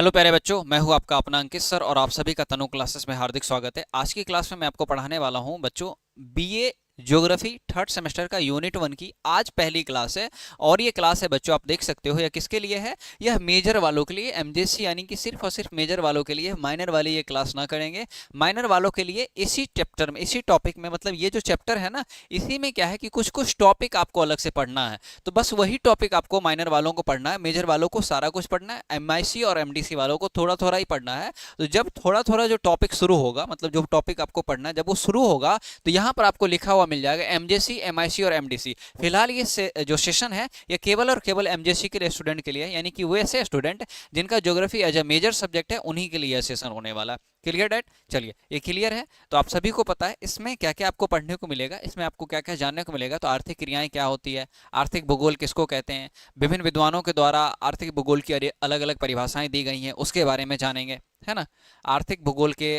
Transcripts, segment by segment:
Hello प्यारे बच्चों, मैं हूं आपका अपना अंकित सर और आप सभी का तनु क्लासेस में हार्दिक स्वागत है। आज की क्लास में मैं आपको पढ़ाने वाला हूं बच्चों बीए ज्योग्राफी थर्ड सेमेस्टर का यूनिट 1 की आज पहली क्लास है। और ये क्लास है बच्चों, आप देख सकते हो यह किसके लिए है। यह मेजर वालों के लिए, एमजेसी यानी कि सिर्फ और सिर्फ मेजर वालों के लिए। माइनर वाले ये क्लास ना करेंगे। माइनर वालों के लिए इसी चैप्टर में, इसी टॉपिक में, मतलब ये जो चैप्टर है ना, इसी में क्या है कि कुछ कुछ टॉपिक आपको अलग से पढ़ना है। तो बस वही टॉपिक आपको माइनर वालों को पढ़ना है, मेजर वालों को सारा कुछ पढ़ना है, एमआईसी और एमडीसी वालों को थोड़ा थोड़ा ही पढ़ना है। तो जब थोड़ा थोड़ा जो टॉपिक शुरू होगा, मतलब जो टॉपिक आपको पढ़ना है जब वो शुरू होगा, तो यहाँ पर आपको लिखा हुआ मिल जाएगा एमजेसी, एमआईसी और एमडीसी। फिलहाल ये जो सेशन है ये केवल और केवल एमजेसी के लिए स्टूडेंट के लिए है, यानी कि वो ऐसे स्टूडेंट जिनका geography as a major subject है, उन्हीं के लिए सेशन होने वाला है। Clear date? चलिए, ये क्लियर है तो आप सभी को पता है इसमें क्या क्या आपको पढ़ने को मिलेगा, इसमें आपको क्या क्या जानने को मिलेगा। तो आर्थिक क्रियाएं क्या होती है, आर्थिक भूगोल किसको कहते हैं, विभिन्न विद्वानों के द्वारा आर्थिक भूगोल की अलग अलग परिभाषाएं दी गई हैं, उसके बारे में जानेंगे, है ना। आर्थिक भूगोल के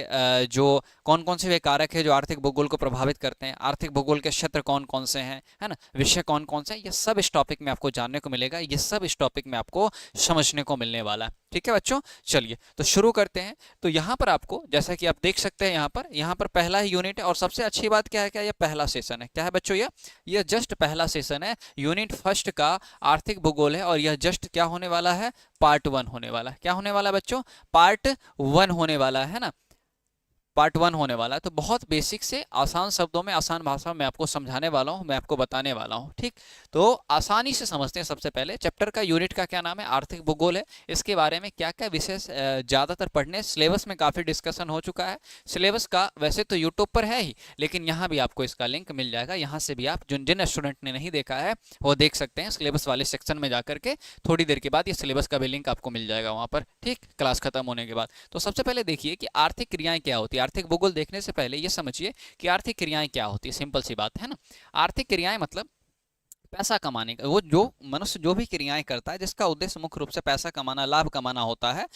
जो कौन कौन से वे कारक है जो आर्थिक भूगोल को प्रभावित करते हैं, आर्थिक भूगोल के क्षेत्र कौन कौन से हैं, है ना, विषय कौन कौन से हैं, ये सब इस टॉपिक में आपको जानने को मिलेगा, ये सब इस टॉपिक में आपको समझने को मिलने वाला है। ठीक है बच्चों, चलिए तो शुरू करते हैं। तो यहाँ पर आपको, जैसा कि आप देख सकते हैं, यहाँ पर पहला ही यूनिट है। और सबसे अच्छी बात क्या है, क्या ये पहला सेशन है। क्या है बच्चों, ये जस्ट पहला सेशन है, यूनिट फर्स्ट का आर्थिक भूगोल है। और यह जस्ट क्या होने वाला है, पार्ट 1 होने वाला है। क्या होने वाला है बच्चों, पार्ट 1 होने वाला है ना, पार्ट 1 होने वाला है। तो बहुत बेसिक से आसान शब्दों में, आसान भाषा में आपको समझाने वाला हूँ, मैं आपको बताने वाला हूँ। ठीक, तो आसानी से समझते हैं। सबसे पहले चैप्टर का, यूनिट का क्या नाम है, आर्थिक भूगोल है। इसके बारे में क्या क्या विशेष ज़्यादातर पढ़ने, सिलेबस में काफ़ी डिस्कशन हो चुका है। सिलेबस का वैसे तो यूट्यूब पर है ही, लेकिन यहाँ भी आपको इसका लिंक मिल जाएगा। यहाँ से भी आप जिन जिन स्टूडेंट ने नहीं देखा है वो देख सकते हैं। सिलेबस वाले सेक्शन में जा करके थोड़ी देर के बाद ये सिलेबस का भी लिंक आपको मिल जाएगा वहाँ पर, ठीक, क्लास खत्म होने के बाद। तो सबसे पहले देखिए कि आर्थिक क्रियाएं क्या होती है। आर्थिक भूगोल देखने से पहले ये समझिए कि आर्थिक क्रियाएं क्या होती है। सिंपल सी बात है ना। आर्थिक क्रियाएं मतलब पैसा कमाने का, वो जो मनुष्य जो भी क्रियाएं करता है जिसका उद्देश्य मुख्य रूप से पैसा कमाना, लाभ कमाना होता है,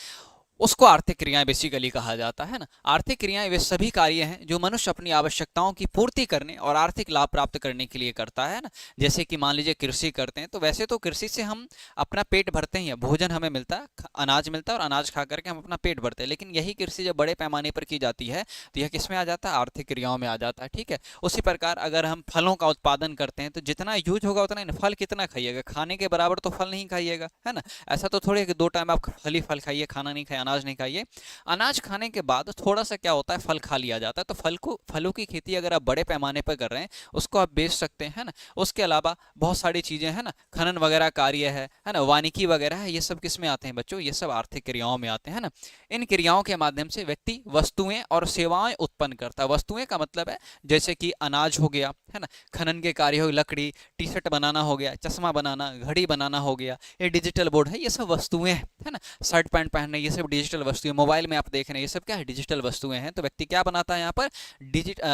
उसको आर्थिक क्रियाएं बेसिकली कहा जाता है ना। आर्थिक क्रियाएं वे सभी कार्य हैं जो मनुष्य अपनी आवश्यकताओं की पूर्ति करने और आर्थिक लाभ प्राप्त करने के लिए करता है ना। जैसे कि मान लीजिए कृषि करते हैं, तो वैसे तो कृषि से हम अपना पेट भरते हैं, भोजन हमें मिलता है, अनाज मिलता है, और अनाज खा करके हम अपना पेट भरते हैं। लेकिन यही कृषि जब बड़े पैमाने पर की जाती है तो यह किस में आ जाता है, आर्थिक क्रियाओं में आ जाता है। ठीक है, उसी प्रकार अगर हम फलों का उत्पादन करते हैं तो जितना यूज होगा उतना ही, फल कितना खाइएगा, खाने के बराबर तो फल नहीं खाइएगा, है ना। ऐसा तो थोड़ी है कि 2 टाइम आप फल ही फल खाइए, खाना नहीं खाइए, अनाज नहीं खाइए। अनाज खाने के बाद थोड़ा सा क्या होता है, फल खा लिया जाता है। तो फलों की खेती अगर आप बड़े पैमाने पर कर रहे हैं, उसको आप बेच सकते हैं ना। उसके अलावा बहुत सारी चीजें हैं ना, खनन वगैरह कार्य है ना, वानिकी वगैरह है, ये सब किस में आते हैं बच्चों, ये सब आर्थिक क्रियाओं में आते हैं ना। इन क्रियाओं के माध्यम से व्यक्ति वस्तुएं और सेवाएं उत्पन्न करता है। वस्तुएं का मतलब है जैसे कि अनाज हो गया, है ना, खनन के कार्य हो, लकड़ी, टी शर्ट बनाना हो गया, चश्मा बनाना, घड़ी बनाना हो गया, ये डिजिटल बोर्ड है, ये सब वस्तुएं हैं, है ना। शर्ट पैंट पहनना, ये सब डिजिटल वस्तुएं, मोबाइल में आप देख रहे हैं, ये सब क्या है, डिजिटल वस्तुएं हैं। तो व्यक्ति क्या बनाता है यहाँ पर,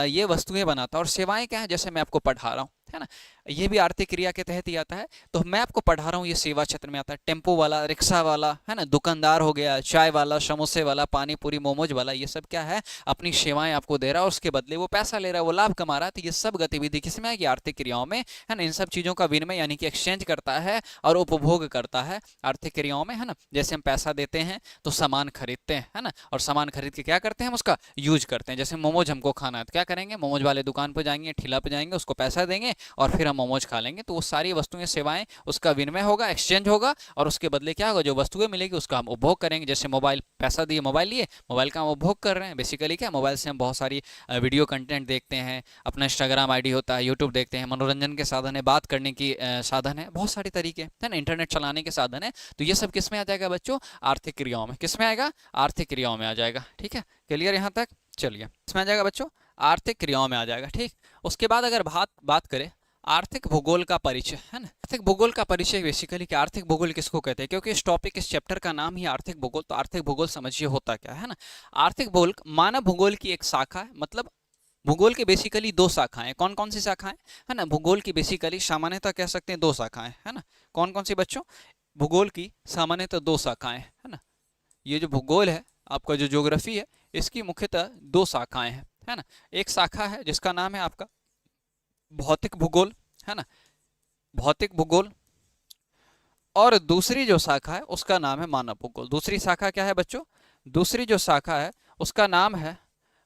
ये वस्तुएं बनाता है। और सेवाएं क्या है, जैसे मैं आपको पढ़ा रहा हूँ, है ना, ये भी आर्थिक क्रिया के तहत ही आता है। तो मैं आपको पढ़ा रहा हूँ, ये सेवा क्षेत्र में आता है। टेम्पो वाला, रिक्शा वाला, है ना, दुकानदार हो गया, चाय वाला, समोसे वाला, पानी पूरी मोमोज वाला, ये सब क्या है, अपनी सेवाएं आपको दे रहा है और उसके बदले वो पैसा ले रहा है, वो लाभ कमा रहा है। तो ये सब गतिविधि किसमें आएगी, आर्थिक क्रियाओं में, है ना। इन सब चीजों का विनिमय यानी कि एक्सचेंज करता है और उपभोग करता है आर्थिक क्रियाओं में, है ना। जैसे हम पैसा देते हैं तो सामान खरीदते हैं, है ना, और सामान खरीद के क्या करते हैं, हम उसका यूज करते हैं। जैसे मोमोज हमको खाना है तो क्या करेंगे, मोमोज वाले दुकान पर जाएंगे, ठेला पे जाएंगे, उसको पैसा देंगे और फिर हम मोमोज खा लेंगे। तो वो सारी वस्तुएं, सेवाएं, उसका विनिमय होगा, एक्सचेंज होगा, और उसके बदले क्या होगा, जो वस्तुएं मिलेगी उसका हम उपभोग करेंगे। जैसे मोबाइल, पैसा दिए मोबाइल लिए, मोबाइल का हम उपभोग कर रहे हैं। बेसिकली क्या, मोबाइल से हम बहुत सारी वीडियो कंटेंट देखते हैं, अपना इंस्टाग्राम आईडी होता है, यूट्यूब देखते हैं, मनोरंजन के साधन है, बात करने की साधन है, बहुत सारे तरीके, है ना, इंटरनेट चलाने के साधन है। तो ये सब किस में आ जाएगा बच्चों, आर्थिक क्रियाओं में। किस में आएगा, आर्थिक क्रियाओं में आ जाएगा। ठीक है, क्लियर यहाँ तक? चलिए, इसमें आ जाएगा बच्चों, आर्थिक क्रियाओं में आ जाएगा। ठीक, उसके बाद अगर बात करें आर्थिक भूगोल का परिचय, है ना। आर्थिक भूगोल का परिचय बेसिकली कि आर्थिक भूगोल किसको कहते हैं, क्योंकि इस टॉपिक, इस चैप्टर का नाम ही आर्थिक भूगोल। तो आर्थिक भूगोल समझिए होता क्या है ना। आर्थिक भूगोल मानव भूगोल की एक शाखा है। मतलब भूगोल की बेसिकली 2 शाखाएं, कौन कौन सी शाखाएं, है ना। भूगोल की बेसिकली सामान्यतः कह सकते हैं 2 शाखाएं, है ना। कौन कौन सी बच्चों, भूगोल की सामान्यतः 2 शाखाएं, है ना। ये जो भूगोल है, आपका जो ज्योग्राफी है, इसकी मुख्यतः 2 शाखाएं हैं, है ना। एक शाखा है जिसका नाम है आपका भौतिक भूगोल, है ना, भौतिक भूगोल। और दूसरी जो शाखा है उसका नाम है मानव भूगोल। दूसरी शाखा क्या है बच्चों? दूसरी जो शाखा है उसका नाम है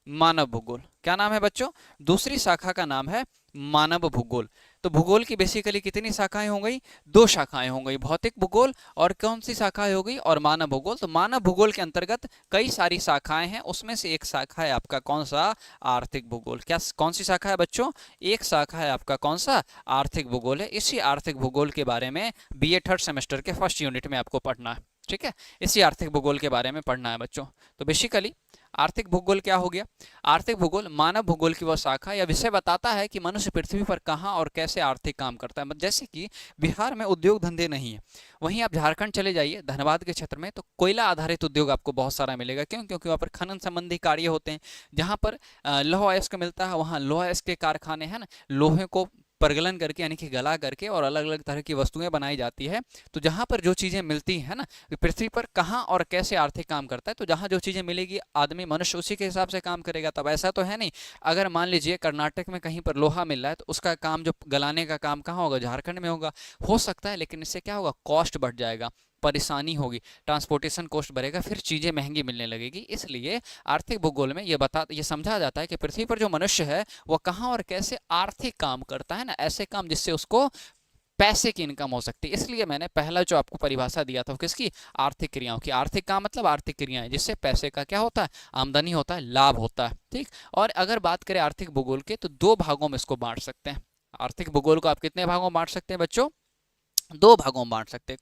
मानव भूगोल। क्या नाम है बच्चों? दूसरी शाखा का नाम है मानव भूगोल। तो भूगोल की बेसिकली कितनी शाखाएं हो गई? दो शाखाएं हो गई, भौतिक भूगोल और कौन सी शाखाएं हो गई? और मानव भूगोल। तो मानव भूगोल के अंतर्गत कई सारी शाखाएं हैं, उसमें से एक शाखा है आपका कौन सा? आर्थिक भूगोल। क्या कौन सी शाखा है बच्चों? एक शाखा है आपका कौन सा? आर्थिक भूगोल है। इसी आर्थिक भूगोल के बारे में बीए थर्ड सेमेस्टर के फर्स्ट यूनिट में आपको पढ़ना है। ठीक है, इसी आर्थिक भूगोल के बारे में पढ़ना है बच्चों। तो बेसिकली आर्थिक भूगोल क्या हो गया? आर्थिक भूगोल मानव भूगोल की वह शाखा या विषय बताता है कि मनुष्य पृथ्वी पर कहाँ और कैसे आर्थिक काम करता है। जैसे कि बिहार में उद्योग धंधे नहीं है, वहीं आप झारखंड चले जाइए धनबाद के क्षेत्र में, तो कोयला आधारित उद्योग आपको बहुत सारा मिलेगा। क्यों? क्योंकि वहाँ पर खनन संबंधी कार्य होते हैं। जहाँ पर लौह अयस्क मिलता है वहाँ लौह अयस्क के कारखाने हैं ना, लोहे को परगलन करके यानी कि गला करके और अलग अलग तरह की वस्तुएं बनाई जाती है। तो जहाँ पर जो चीज़ें मिलती हैं ना, पृथ्वी पर कहाँ और कैसे आर्थिक काम करता है, तो जहाँ जो चीज़ें मिलेगी आदमी मनुष्य उसी के हिसाब से काम करेगा। तब ऐसा तो है नहीं, अगर मान लीजिए कर्नाटक में कहीं पर लोहा मिल रहा है तो उसका काम जो गलाने का काम कहाँ होगा? झारखंड में होगा। हो सकता है, लेकिन इससे क्या होगा? कॉस्ट बढ़ जाएगा, परेशानी होगी, ट्रांसपोर्टेशन कॉस्ट बढ़ेगा, फिर चीज़ें महंगी मिलने लगेगी। इसलिए आर्थिक भूगोल में ये समझा जाता है कि पृथ्वी पर जो मनुष्य है वह कहाँ और कैसे आर्थिक काम करता है ना, ऐसे काम जिससे उसको पैसे की इनकम हो सकती है। इसलिए मैंने पहला जो आपको परिभाषा दिया था किसकी? आर्थिक क्रियाओं की। आर्थिक काम मतलब आर्थिक क्रियाएं जिससे पैसे का क्या होता है? आमदनी होता है, लाभ होता है। ठीक। और अगर बात करें आर्थिक भूगोल के, तो दो भागों में इसको बांट सकते हैं। आर्थिक भूगोल को आप कितने भागों में बांट सकते हैं बच्चों? दो भागों में बांट सकते हैं।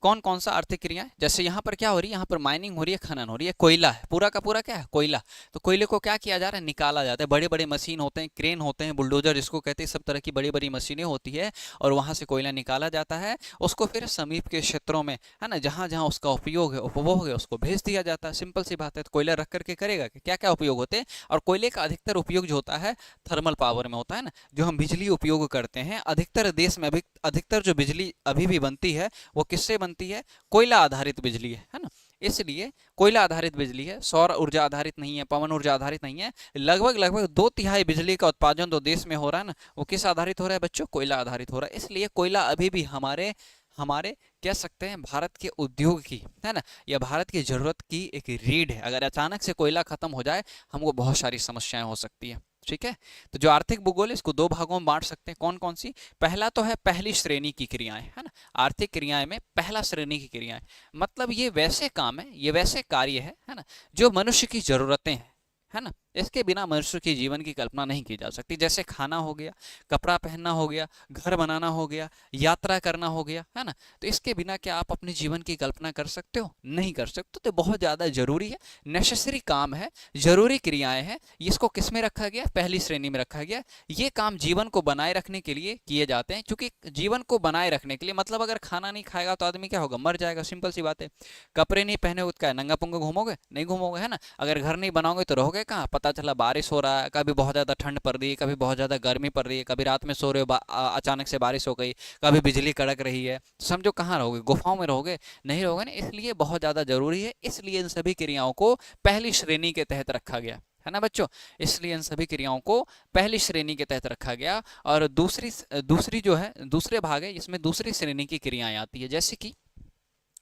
कौन कौन सा आर्थिक क्रियाएं? जैसे यहाँ पर क्या हो रही है? यहाँ पर माइनिंग हो रही है, खनन हो रही है, कोयला है, पूरा का पूरा क्या है? कोयला। तो कोयले को क्या किया जा रहा है? निकाला जाता है। बड़े बड़े मशीन होते हैं, क्रेन होते हैं, बुलडोजर जिसको कहते हैं, सब तरह की बड़ी बड़ी मशीनें होती है और वहाँ से कोयला निकाला जाता है। उसको फिर समीप के क्षेत्रों में, है ना, जहाँ जहाँ उसका उपयोग है, उपभोग है, उसको भेज दिया जाता है। सिंपल सी बात है। तो कोयला रख करके करेगा क्या क्या उपयोग होते हैं? और कोयले का अधिकतर उपयोग जो होता है थर्मल पावर में होता है ना, जो हम बिजली उपयोग करते हैं। अधिकतर देश में अभी अधिकतर जो बिजली अभी भी बनती है वो किससे बनती है? कोयला आधारित बिजली है ना। इसलिए कोयला आधारित बिजली है, सौर ऊर्जा आधारित नहीं है, पवन ऊर्जा आधारित नहीं है। लगभग लगभग 2/3 बिजली का उत्पादन तो देश में हो रहा है ना, वो किस आधारित हो रहा है बच्चों? कोयला आधारित हो रहा है। इसलिए कोयला अभी भी हमारे हमारे कह सकते हैं भारत के उद्योग की, है ना, या भारत की जरूरत की एक रीढ़ है। अगर अचानक से कोयला खत्म हो जाए हमको बहुत सारी समस्याएं हो सकती है। ठीक है। तो जो आर्थिक भूगोल है इसको दो भागों में बांट सकते हैं। कौन कौन सी? पहला तो है पहली श्रेणी की क्रियाएं, है ना। आर्थिक क्रियाएं में पहला श्रेणी की क्रियाएं मतलब ये वैसे काम है, ये वैसे कार्य है ना, जो मनुष्य की जरूरतें हैं, है ना। इसके बिना मनुष्य की जीवन की कल्पना नहीं की जा सकती। जैसे खाना हो गया, कपड़ा पहनना हो गया, घर बनाना हो गया, यात्रा करना हो गया, है ना। तो इसके बिना क्या आप अपने जीवन की कल्पना कर सकते हो? नहीं कर सकते। तो बहुत ज़्यादा जरूरी है, नेसेसरी काम है, जरूरी क्रियाएं हैं। इसको किस में रखा गया? पहली श्रेणी में रखा गया। ये काम जीवन को बनाए रखने के लिए किए जाते हैं, क्योंकि जीवन को बनाए रखने के लिए मतलब अगर खाना नहीं खाएगा तो आदमी क्या होगा? मर जाएगा। सिंपल सी बात है। कपड़े नहीं पहने हो क्या नंगा पुंगा घूमोगे? नहीं घूमोगे, है ना। अगर घर नहीं बनाओगे तो रहोगे कहाँ? पता चला बारिश हो रहा है, कभी बहुत ज़्यादा ठंड पड़ रही है, कभी बहुत ज़्यादा गर्मी पड़ रही है, कभी रात में सो रहे हो अचानक से बारिश हो गई, कभी बिजली कड़क रही है, समझो कहाँ रहोगे? गुफाओं में रहोगे? नहीं रहोगे ना। इसलिए बहुत ज़्यादा जरूरी है। इसलिए इन सभी क्रियाओं को पहली श्रेणी के तहत रखा गया, है ना बच्चों। इसलिए इन सभी क्रियाओं को पहली श्रेणी के तहत रखा गया। और दूसरी जो है, दूसरे भाग है, इसमें दूसरी श्रेणी की क्रियाएं आती है।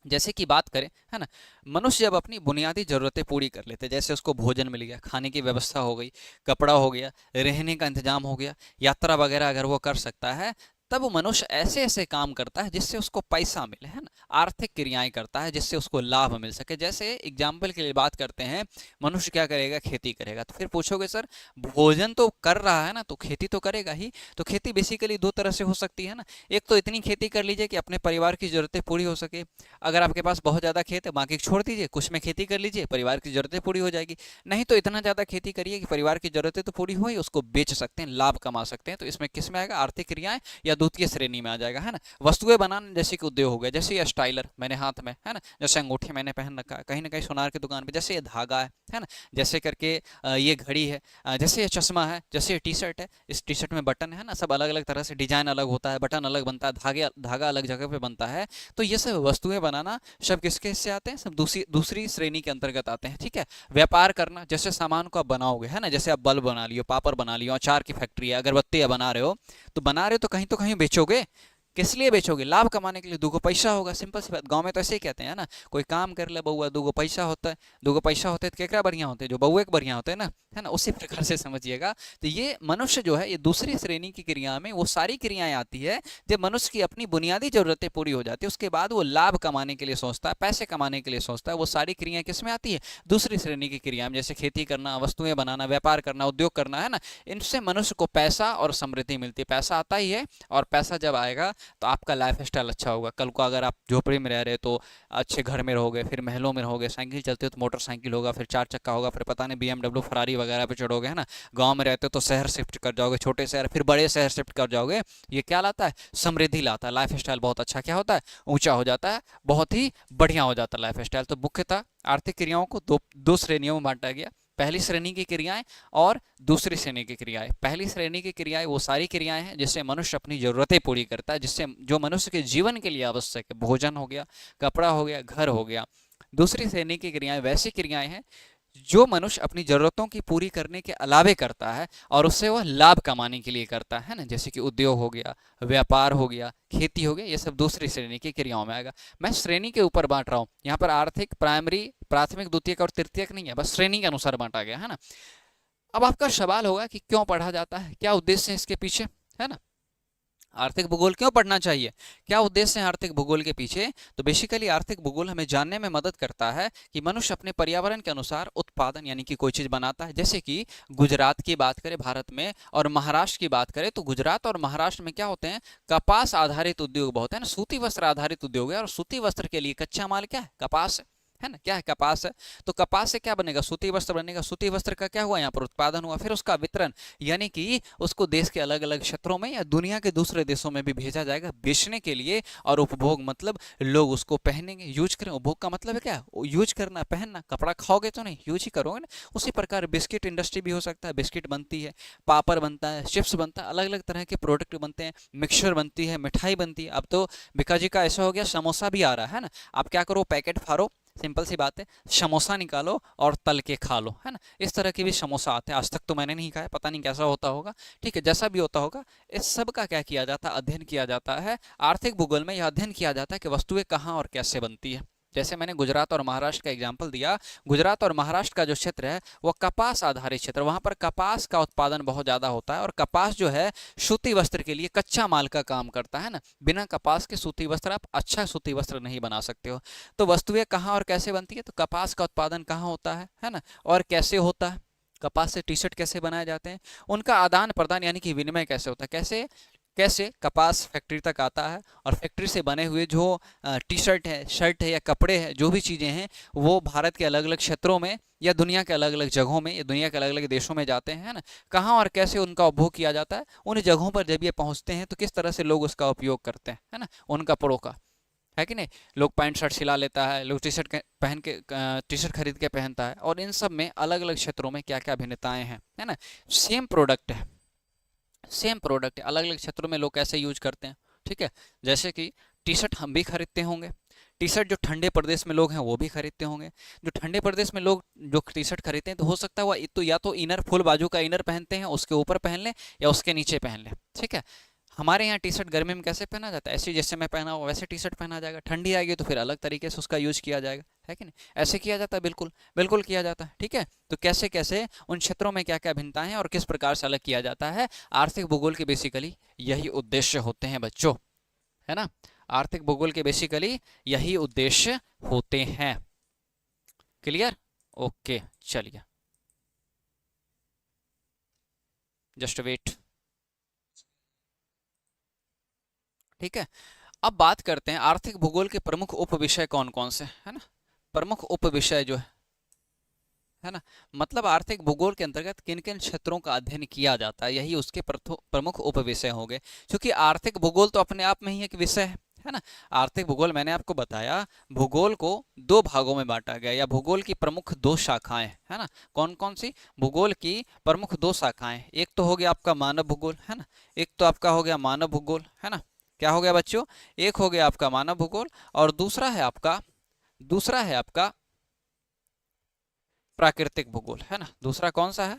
जैसे कि बात करें, है ना, मनुष्य जब अपनी बुनियादी ज़रूरतें पूरी कर लेते हैं, जैसे उसको भोजन मिल गया, खाने की व्यवस्था हो गई, कपड़ा हो गया, रहने का इंतजाम हो गया, यात्रा वगैरह अगर वो कर सकता है, तब वो मनुष्य ऐसे ऐसे काम करता है जिससे उसको पैसा मिले, है ना। आर्थिक क्रियाएं करता है जिससे उसको लाभ मिल सके। जैसे एग्जाम्पल के लिए बात करते हैं, मनुष्य क्या करेगा? खेती करेगा। तो फिर पूछोगे सर भोजन तो कर रहा है ना, तो खेती तो करेगा ही। तो खेती बेसिकली दो तरह से हो सकती है ना। एक तो इतनी खेती कर लीजिए कि अपने परिवार की ज़रूरतें पूरी हो सके। अगर आपके पास बहुत ज़्यादा खेत है, बाकी छोड़ दीजिए, कुछ में खेती कर लीजिए, परिवार की ज़रूरतें पूरी हो जाएगी। नहीं तो इतना ज़्यादा खेती करिए कि परिवार की ज़रूरतें तो पूरी हो ही, उसको बेच सकते हैं, लाभ कमा सकते हैं। तो इसमें किस में आएगा? आर्थिक क्रियाएं या द्वितीय श्रेणी में आ जाएगा, है ना। वस्तुएं बनाना जैसे कि उद्योग हो गया, जैसे ये स्टाइलर मैंने हाथ में, है ना, जैसे अंगूठी मैंने पहन रखा है, कहीं ना कहीं सोनार की दुकान पे, जैसे ये धागा है ना, जैसे करके ये घड़ी है, जैसे ये चश्मा है, जैसे ये टी शर्ट है, इस टी शर्ट में बटन है ना, सब अलग अलग तरह से डिजाइन अलग होता है, बटन अलग बनता है, धागा अलग जगह पे बनता है। तो ये सब वस्तुएं बनाना सब किसके हिस्से आते हैं? सब दूसरी श्रेणी के अंतर्गत आते हैं। ठीक है। व्यापार करना, जैसे सामान को आप बनाओगे, है ना, जैसे आप बल्ब बना लियो, पापड़ बना लियो, अचार की फैक्ट्री है, अगरबत्ती बना रहे हो, तो कहीं बेचोगे, किस लिए बेचोगे? लाभ कमाने के लिए, दूगो पैसा होगा, सिंपल सी बात। गांव में तो ऐसे ही कहते हैं ना, कोई काम कर ले बउआ, दूगो पैसा होता है। दूगो पैसा होते हैं तो केकरा बढ़िया होते हैं? जो बउए के बढ़िया होते हैं ना, है ना, उसी प्रकार से समझिएगा। तो ये मनुष्य जो है, ये दूसरी श्रेणी की क्रिया में वो सारी क्रियाएं आती है जब मनुष्य की अपनी बुनियादी जरूरतें पूरी हो जाती है, उसके बाद वो लाभ कमाने के लिए सोचता है, पैसे कमाने के लिए सोचता है। वो सारी क्रियाएं किस में आती है? दूसरी श्रेणी की क्रिया में, जैसे खेती करना, वस्तुएं बनाना, व्यापार करना, उद्योग करना, है ना। इनसे मनुष्य को पैसा और समृद्धि मिलती है। पैसा आता ही है, और पैसा जब आएगा तो आपका लाइफ स्टाइल अच्छा होगा। कल को अगर आप झोपड़ी में रह रहे तो अच्छे घर में रहोगे, फिर महलों में रहोगे, साइकिल चलते हो तो मोटरसाइकिल होगा, फिर 4 चक्का होगा, फिर पता नहीं BMW फरारी वगैरह पे चढ़ोगे, है ना। गांव में रहते हो तो शहर शिफ्ट कर जाओगे, छोटे शहर, फिर बड़े शहर शिफ्ट कर जाओगे। ये क्या लाता है? समृद्धि लाता है। लाइफ स्टाइल बहुत अच्छा क्या होता है? ऊंचा हो जाता है, बहुत ही बढ़िया हो जाता है लाइफ स्टाइल। तो मुख्यतः आर्थिक क्रियाओं को दो श्रेणियों में बांटा गया। पहली श्रेणी की क्रियाएं और दूसरी श्रेणी की क्रियाएं। पहली श्रेणी की क्रियाएं वो सारी क्रियाएं हैं जिससे मनुष्य अपनी जरूरतें पूरी करता है, जिससे जो मनुष्य के जीवन के लिए आवश्यक है, भोजन हो गया, कपड़ा हो गया, घर हो गया। दूसरी श्रेणी की क्रियाएं वैसी क्रियाएं हैं जो मनुष्य अपनी जरूरतों की पूरी करने के अलावे करता है, और उससे वह लाभ कमाने के लिए करता है ना। जैसे कि उद्योग हो गया, व्यापार हो गया, खेती हो गया, ये सब दूसरी श्रेणी की क्रियाओं में आएगा। मैं श्रेणी के ऊपर बांट रहा हूँ यहाँ पर। आर्थिक, प्राइमरी, प्राथमिक, द्वितीयक और तृतीयक नहीं है, बस श्रेणी के अनुसार बांटा गया है ना। अब आपका सवाल होगा कि क्यों पढ़ा जाता है, क्या उद्देश्य है इसके पीछे, है ना। आर्थिक भूगोल क्यों पढ़ना चाहिए, क्या उद्देश्य है आर्थिक भूगोल के पीछे? तो बेसिकली आर्थिक भूगोल हमें जानने में मदद करता है कि मनुष्य अपने पर्यावरण के अनुसार उत्पादन यानी कि कोई चीज़ बनाता है। जैसे कि गुजरात की बात करें भारत में, और महाराष्ट्र की बात करें, तो गुजरात और महाराष्ट्र में क्या होते हैं? कपास आधारित उद्योग बहुत है ना, सूती वस्त्र आधारित उद्योग है, और सूती वस्त्र के लिए कच्चा माल क्या है? कपास है ना। क्या है? कपास है। तो कपास से क्या बनेगा? सूती वस्त्र बनेगा। सूती वस्त्र का क्या हुआ? यहाँ पर उत्पादन हुआ, फिर उसका वितरण यानी कि उसको देश के अलग अलग क्षेत्रों में या दुनिया के दूसरे देशों में भी भेजा जाएगा बेचने के लिए। और उपभोग मतलब लोग उसको पहनेंगे, यूज करें। उपभोग का मतलब है क्या? यूज करना, पहनना। कपड़ा खाओगे तो नहीं, यूज ही करोगे ना। उसी प्रकार बिस्किट इंडस्ट्री भी हो सकता है, बिस्किट बनती है, पापड़ बनता है, चिप्स बनता है, अलग अलग तरह के प्रोडक्ट बनते हैं, मिक्सचर बनती है, मिठाई बनती है। अब तो बिकाजी का ऐसा हो गया, समोसा भी आ रहा है ना। आप क्या करो? पैकेट फाड़ो, सिंपल सी बात है, समोसा निकालो और तल के खा लो, है ना। इस तरह के भी समोसा आते हैं। आज तक तो मैंने नहीं खाया, पता नहीं कैसा होता होगा। ठीक है, जैसा भी होता होगा, इस सब का क्या किया जाता है? अध्ययन किया जाता है। आर्थिक भूगोल में यह अध्ययन किया जाता है कि वस्तुएं कहाँ और कैसे बनती है। जैसे मैंने गुजरात और महाराष्ट्र का एग्जाम्पल दिया, गुजरात और महाराष्ट्र का जो क्षेत्र है वो कपास आधारित क्षेत्र, वहाँ पर कपास का उत्पादन बहुत ज़्यादा होता है। और कपास जो है सूती वस्त्र के लिए कच्चा माल का काम करता है ना। बिना कपास के सूती वस्त्र आप अच्छा सूती वस्त्र नहीं बना सकते हो। तो वस्तुएं कहाँ और कैसे बनती है? तो कपास का उत्पादन कहाँ होता है ना, और कैसे होता है? कपास से टी शर्ट कैसे बनाए जाते हैं, उनका आदान प्रदान यानी कि विनिमय कैसे होता है, कैसे कैसे कपास फैक्ट्री तक आता है, और फैक्ट्री से बने हुए जो टी शर्ट है, शर्ट है या कपड़े हैं, जो भी चीज़ें हैं, वो भारत के अलग अलग क्षेत्रों में या दुनिया के अलग अलग जगहों में या दुनिया के अलग अलग देशों में जाते हैं, है ना। कहाँ और कैसे उनका उपभोग किया जाता है? उन जगहों पर जब ये पहुँचते हैं तो किस तरह से लोग उसका उपयोग करते हैं, है ना, उन कपड़ों का, है कि नहीं। लोग पैंट शर्ट सिला लेता है, लोग टी शर्ट पहन के टी शर्ट खरीद के पहनता है, और इन सब में अलग अलग क्षेत्रों में क्या क्या भिन्नताएं हैं, है ना। सेम प्रोडक्ट है, सेम प्रोडक्ट है, अलग अलग क्षेत्रों में लोग कैसे यूज करते हैं। ठीक है, जैसे कि टी शर्ट हम भी खरीदते होंगे, टी शर्ट जो ठंडे प्रदेश में लोग हैं वो भी खरीदते होंगे। जो ठंडे प्रदेश में लोग जो टी शर्ट खरीदते हैं, तो हो सकता है वो तो या तो इनर, फुल बाजू का इनर पहनते हैं, उसके ऊपर पहन लें या उसके नीचे पहन लें। ठीक है, हमारे यहाँ टी शर्ट गर्मी में कैसे पहना जाता है? ऐसे जैसे मैं पहना हुआ वैसे टी शर्ट पहना जाएगा। ठंडी आएगी तो फिर अलग तरीके से उसका यूज किया जाएगा, है कि नहीं। ऐसे किया जाता है, बिल्कुल बिल्कुल किया जाता है। ठीक है, तो कैसे कैसे उन क्षेत्रों में क्या क्या भिन्नताएं हैं और किस प्रकार से अलग किया जाता है, आर्थिक भूगोल के बेसिकली यही उद्देश्य होते हैं बच्चों, है ना। आर्थिक भूगोल के बेसिकली यही उद्देश्य होते हैं। क्लियर? ओके, चलिए, जस्ट वेट। ठीक है, अब बात करते हैं आर्थिक भूगोल के प्रमुख उप विषय कौन कौन से, है ना। प्रमुख उप विषय जो है ना, मतलब आर्थिक भूगोल के अंतर्गत किन किन क्षेत्रों का अध्ययन किया जाता है, यही उसके प्रमुख उप विषय होंगे। क्योंकि आर्थिक भूगोल तो अपने आप में ही एक विषय है ना। आर्थिक भूगोल मैंने आपको बताया, भूगोल को दो भागों में बांटा गया, या भूगोल की प्रमुख दो शाखाएं, है ना। कौन कौन सी? भूगोल की प्रमुख दो शाखाएं, एक तो हो गया आपका मानव भूगोल, है ना। एक तो आपका हो गया मानव भूगोल, है ना। क्या हो गया बच्चों? एक हो गया आपका मानव भूगोल, और दूसरा है आपका प्राकृतिक भूगोल, है ना। दूसरा कौन सा है?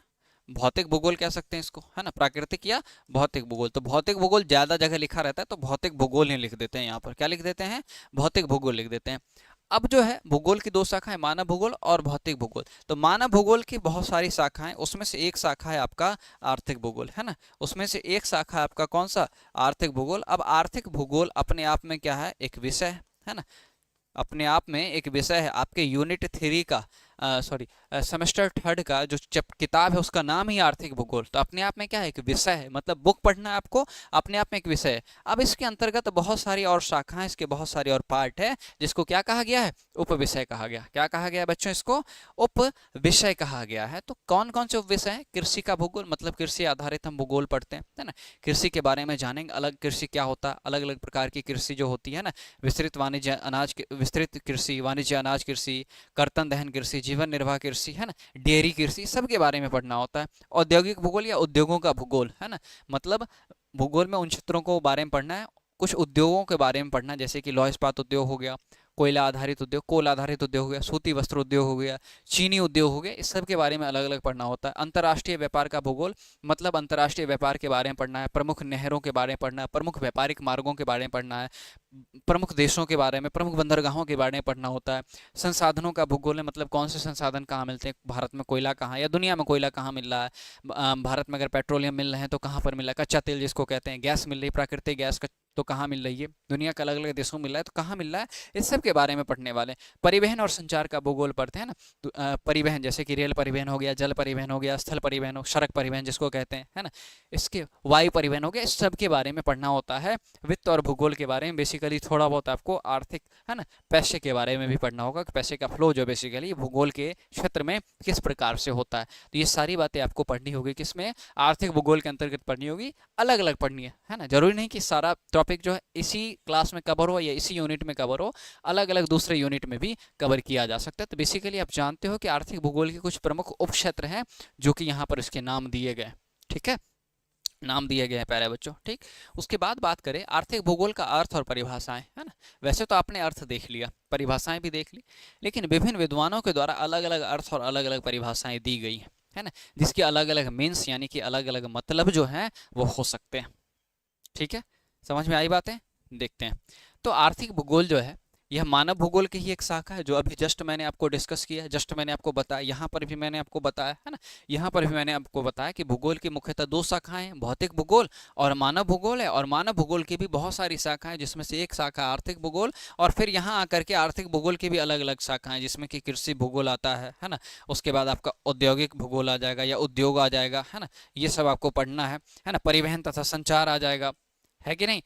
भौतिक भूगोल कह सकते हैं इसको, है ना, प्राकृतिक या भौतिक भूगोल। तो भौतिक भूगोल ज्यादा जगह लिखा रहता है तो भौतिक भूगोल ही लिख देते हैं, यहाँ पर क्या लिख देते हैं, भौतिक भूगोल लिख देते हैं। अब जो है भूगोल की दो शाखा है, मानव भूगोल और भौतिक भूगोल। तो मानव भूगोल की बहुत सारी शाखाएं, उसमें से एक शाखा है आपका आर्थिक भूगोल, है ना, उसमें से एक शाखा है आपका कौन सा, आर्थिक भूगोल। अब आर्थिक भूगोल अपने आप में क्या है, एक विषय है ना, अपने आप में एक विषय है। आपके यूनिट 3 का सॉरी सेमेस्टर 3 का जो किताब है उसका नाम ही आर्थिक भूगोल। तो अपने आप में क्या है, एक विषय है, मतलब बुक पढ़ना है आपको, अपने आप में एक विषय है। अब इसके अंतर्गत बहुत सारी और शाखाएं, इसके बहुत सारे और पार्ट है, जिसको क्या कहा गया है, उप विषय कहा गया। क्या कहा गया है बच्चों, इसको उप विषय कहा गया है। तो कौन कौन से उप विषय है, कृषि का भूगोल, मतलब कृषि आधारित हम भूगोल पढ़ते हैं, है ना, कृषि के बारे में जानेंगे, अलग कृषि क्या होता है, अलग अलग प्रकार की कृषि जो होती है ना, विस्तृत वाणिज्य अनाज, विस्तृत कृषि, वाणिज्य अनाज कृषि, कर्तन दहन कृषि, जीवन निर्वाह कृषि, है ना, डेयरी कृषि, सब के बारे में पढ़ना होता है। औद्योगिक भूगोल या उद्योगों का भूगोल, है ना, मतलब भूगोल में उन क्षेत्रों को बारे में पढ़ना है, कुछ उद्योगों के बारे में पढ़ना है, जैसे कि लौह इस्पात उद्योग हो गया, कोयला आधारित उद्योग, कोल आधारित उद्योग हो गया, सूती वस्त्र उद्योग हो गया, चीनी उद्योग हो गया, इस सब के बारे में अलग अलग पढ़ना होता है। अंतर्राष्ट्रीय व्यापार का भूगोल, मतलब अंतर्राष्ट्रीय व्यापार के बारे में पढ़ना है, प्रमुख नहरों के बारे में पढ़ना है, प्रमुख व्यापारिक मार्गों के बारे में पढ़ना है, प्रमुख देशों के बारे में, प्रमुख बंदरगाहों के बारे में पढ़ना होता है। संसाधनों का भूगोल है, मतलब कौन से संसाधन कहाँ मिलते हैं, भारत में कोयला कहाँ या दुनिया में कोयला कहाँ मिल रहा है, भारत में अगर पेट्रोलियम मिल रहे हैं तो कहाँ पर मिल रहा है, कच्चा तेल जिसको कहते हैं, गैस मिल रही है, प्राकृतिक गैस का तो कहाँ मिल रही है, दुनिया के अलग अलग देशों में मिल रहा है तो कहाँ मिल रहा है, इस सब के बारे में पढ़ने वाले। परिवहन और संचार का भूगोल पढ़ते हैं ना, तो परिवहन जैसे कि रेल परिवहन हो गया, जल परिवहन हो गया, स्थल परिवहन हो, सड़क परिवहन जिसको कहते हैं, है ना, इसके वायु परिवहन हो गया, इस सब के बारे में पढ़ना होता है। वित्त और भूगोल के बारे में बेसिकली थोड़ा बहुत आपको आर्थिक, है ना, पैसे के बारे में भी पढ़ना होगा कि पैसे का फ्लो जो बेसिकली भूगोल के क्षेत्र में किस प्रकार से होता है। तो ये सारी बातें आपको पढ़नी होगी, किसमें, आर्थिक भूगोल के अंतर्गत पढ़नी होगी, अलग अलग पढ़नी है ना, जरूरी नहीं कि सारा टॉपिक जो है इसी क्लास में कवर हो या इसी यूनिट में कवर हो, अलग अलग दूसरे यूनिट में भी कवर किया जा सकता है। तो बेसिकली आप जानते हो कि आर्थिक भूगोल के कुछ प्रमुख उप क्षेत्र हैं जो कि यहाँ पर इसके नाम दिए गए, ठीक है, नाम दिए गए हैं प्यारे बच्चों, ठीक। उसके बाद बात करें आर्थिक भूगोल का अर्थ और परिभाषाएं, है ना, वैसे तो आपने अर्थ देख लिया, परिभाषाएं भी देख ली, लेकिन विभिन्न विद्वानों के द्वारा अलग अलग अर्थ और अलग अलग परिभाषाएं दी गई हैं, है ना, जिसके अलग अलग मीन्स यानी कि अलग अलग मतलब जो है वो हो सकते हैं, ठीक है, समझ में आई बातें, देखते हैं। तो आर्थिक भूगोल जो है यह मानव भूगोल की ही एक शाखा है, जो अभी जस्ट मैंने आपको डिस्कस किया है, जस्ट मैंने आपको बताया, यहाँ पर भी मैंने आपको बताया, है ना, यहाँ पर भी मैंने आपको बताया कि भूगोल की मुख्यतः दो शाखाएं हैं, भौतिक भूगोल और मानव भूगोल है। और मानव भूगोल की भी बहुत सारी शाखाएं, जिसमें से एक शाखा आर्थिक भूगोल, और फिर यहाँ आकर के आर्थिक भूगोल की भी अलग अलग शाखाएं, जिसमें कि कृषि भूगोल आता है ना, उसके बाद आपका औद्योगिक भूगोल आ जाएगा या उद्योग आ जाएगा, है ना, ये सब आपको पढ़ना है ना, परिवहन तथा संचार आ जाएगा, है कि नहीं,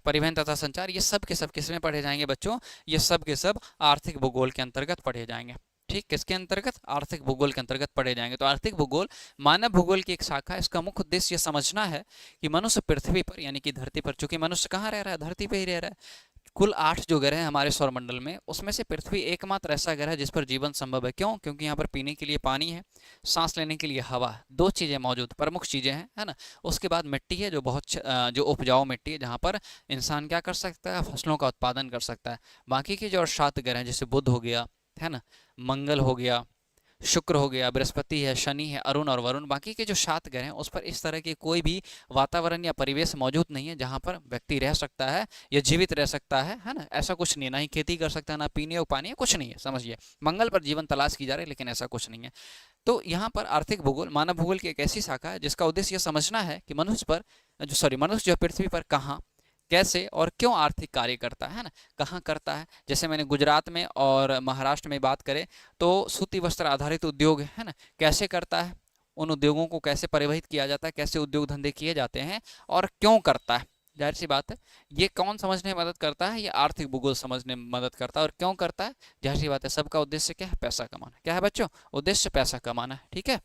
परिवहन तथा संचार, ये सब के सब किसमें पढ़े जाएंगे बच्चों, ये सब के सब आर्थिक भूगोल के अंतर्गत पढ़े जाएंगे, ठीक, किसके अंतर्गत, आर्थिक भूगोल के अंतर्गत पढ़े जाएंगे। तो आर्थिक भूगोल मानव भूगोल की एक शाखा है। इसका मुख्य उद्देश्य ये समझना है कि मनुष्य पृथ्वी पर यानी कि धरती पर, चूंकि मनुष्य कहाँ रह रहा है, धरती पे ही रह रहा है, कुल 8 जो ग्रह हैं हमारे सौरमंडल में, उसमें से पृथ्वी एकमात्र ऐसा ग्रह है जिस पर जीवन संभव है। क्यों, क्योंकि यहाँ पर पीने के लिए पानी है, सांस लेने के लिए हवा, दो चीज़ें मौजूद, प्रमुख चीज़ें हैं, है ना। उसके बाद मिट्टी है जो बहुत जो उपजाऊ मिट्टी है, जहाँ पर इंसान क्या कर सकता है, फसलों का उत्पादन कर सकता है। बाकी के जो और 7 ग्रह हैं, जैसे बुध हो गया, है ना, मंगल हो गया, शुक्र हो गया, बृहस्पति है, शनि है, अरुण और वरुण, बाकी के जो 7 ग्रह हैं उस पर इस तरह की कोई भी वातावरण या परिवेश मौजूद नहीं है जहाँ पर व्यक्ति रह सकता है या जीवित रह सकता है ना, ऐसा कुछ नहीं है, ना ही खेती कर सकता है, ना पीने को पानी है, कुछ नहीं है, समझिए। मंगल पर जीवन तलाश की जा रही है लेकिन ऐसा कुछ नहीं है। तो यहाँ पर आर्थिक भूगोल मानव भूगोल की एक ऐसी शाखा है जिसका उद्देश्य यह समझना है कि मनुष्य जो पृथ्वी पर कहाँ, कैसे और क्यों आर्थिक कार्य करता है ना, कहाँ करता है। जैसे मैंने गुजरात में और महाराष्ट्र में बात करें तो सूती वस्त्र आधारित उद्योग है ना, कैसे करता है, उन उद्योगों को कैसे परिवहित किया जाता है, कैसे उद्योग धंधे किए जाते हैं और क्यों करता है। जाहिर सी बात है ये कौन समझने में मदद करता है, ये आर्थिक भूगोल समझने में मदद करता है। और क्यों करता है, जाहिर सी बात है सबका उद्देश्य क्या है, पैसा कमाना। क्या है बच्चों, उद्देश्य पैसा कमाना है, ठीक है।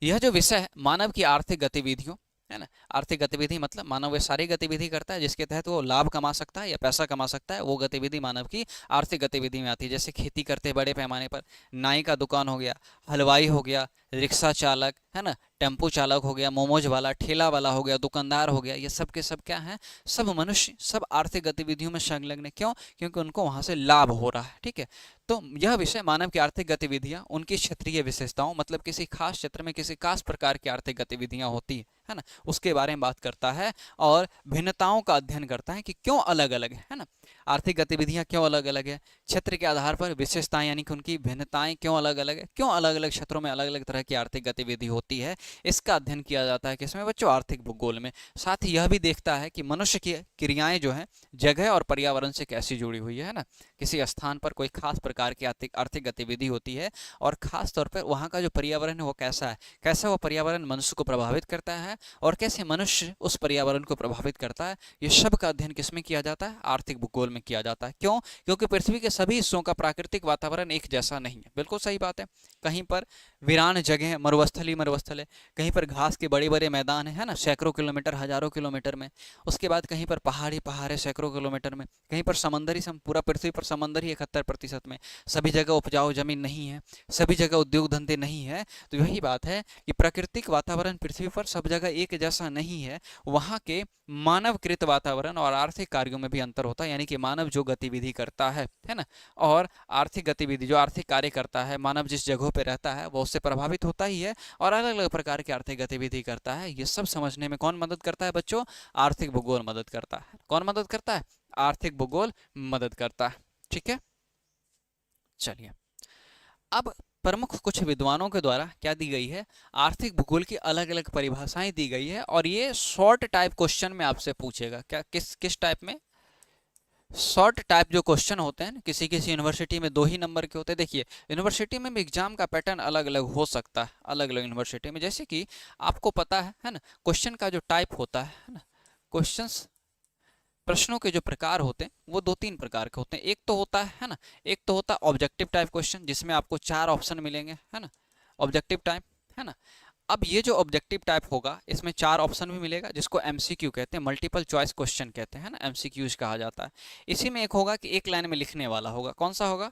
यह जो विषय है मानव की आर्थिक गतिविधियों, है ना, आर्थिक गतिविधि मतलब मानव वे सारी गतिविधि करता है जिसके तहत वो लाभ कमा सकता है या पैसा कमा सकता है, वो गतिविधि मानव की आर्थिक गतिविधि में आती है। जैसे खेती करते हैं बड़े पैमाने पर, नाई का दुकान हो गया, हलवाई हो गया, रिक्शा चालक, है ना, टेम्पो चालक हो गया, मोमोज वाला, ठेला वाला हो गया, दुकानदार हो गया, ये सब के सब क्या है, सब मनुष्य, सब आर्थिक गतिविधियों में संलग्न है। क्यों? क्योंकि उनको वहां से लाभ हो रहा है। ठीक है, तो यह विषय मानव की आर्थिक गतिविधियां, उनकी क्षेत्रीय विशेषताओं, मतलब किसी खास क्षेत्र में किसी खास प्रकार की आर्थिक गतिविधियां होती है ना, उसके बारे में बात करता है और भिन्नताओं का अध्ययन करता है कि क्यों अलग अलग है ना, आर्थिक गतिविधियां क्यों अलग अलग है, क्षेत्र के आधार पर विशेषताएं यानी कि उनकी भिन्नताएं क्यों अलग अलग है, क्यों अलग अलग क्षेत्रों में अलग अलग तरह की आर्थिक गतिविधि होती है, इसका अध्ययन किया जाता है किसमें बच्चों, आर्थिक भूगोल में। साथ ही यह भी देखता है कि मनुष्य की क्रियाएं जो है जगह और पर्यावरण से कैसी जुड़ी हुई है ना, किसी स्थान पर कोई खास प्रकार की आर्थिक गतिविधि होती है और खास तौर पर वहाँ का जो पर्यावरण है वो कैसा है, कैसा वो पर्यावरण मनुष्य को प्रभावित करता है और कैसे मनुष्य उस पर्यावरण को प्रभावित करता है, ये सब का अध्ययन किसमें किया जाता है, आर्थिक भूगोल में किया जाता है। क्यों? क्योंकि पृथ्वी के सभी हिस्सों का प्राकृतिक वातावरण एक जैसा नहीं है। बिल्कुल सही बात है, कहीं पर वीरान जगह, मरुस्थल ही मरुस्थल है, कहीं पर घास के बड़े बड़े मैदान है ना, सैकड़ों किलोमीटर हजारों किलोमीटर में, उसके बाद कहीं पर पहाड़ी पहाड़ है सैकड़ों किलोमीटर में, कहीं पर समंदर ही पूरा पृथ्वी पर समंदर ही 71% में, सभी जगह उपजाऊ जमीन नहीं है, सभी जगह उद्योग धंधे नहीं है। तो यही बात है कि प्राकृतिक वातावरण पृथ्वी पर सब जगह एक जैसा नहीं है, वहाँ के मानवकृत वातावरण और आर्थिक कार्यों में भी अंतर होता है, यानी कि मानव जो गतिविधि करता है ना, और आर्थिक गतिविधि जो आर्थिक कार्य करता है, मानव जिस जगहों पे रहता है वो उससे प्रभावित होता ही है और अलग अलग प्रकार की आर्थिक गतिविधि करता है। ये सब समझने में कौन मदद करता है बच्चों, आर्थिक भूगोल मदद करता है। कौन मदद करता है, आर्थिक भूगोल मदद करता है। ठीक है, चलिए अब प्रमुख कुछ विद्वानों के द्वारा क्या दी गई है, आर्थिक भूगोल की अलग अलग परिभाषाएं दी गई है और ये शॉर्ट टाइप क्वेश्चन में आपसे पूछेगा। क्या किस किस टाइप में, शॉर्ट टाइप जो क्वेश्चन होते हैं, किसी किसी यूनिवर्सिटी में 2 ही नंबर के होते हैं। देखिए यूनिवर्सिटी में भी एग्जाम का पैटर्न अलग अलग हो सकता है, अलग अलग यूनिवर्सिटी में, जैसे कि आपको पता है ना, क्वेश्चन का जो टाइप होता है ना, क्वेश्चंस, प्रश्नों के जो प्रकार होते हैं वो 2-3 प्रकार के होते हैं। एक तो होता है ना, एक तो होता है ऑब्जेक्टिव टाइप क्वेश्चन, जिसमें आपको 4 ऑप्शन मिलेंगे, है ना, ऑब्जेक्टिव टाइप, है ना। अब ये जो ऑब्जेक्टिव टाइप होगा इसमें 4 ऑप्शन भी मिलेगा, जिसको एमसीक्यू कहते हैं, मल्टीपल चॉइस क्वेश्चन कहते हैं ना, एमसीक्यूज कहा जाता है। इसी में एक होगा कि एक लाइन में लिखने वाला होगा, कौन सा होगा,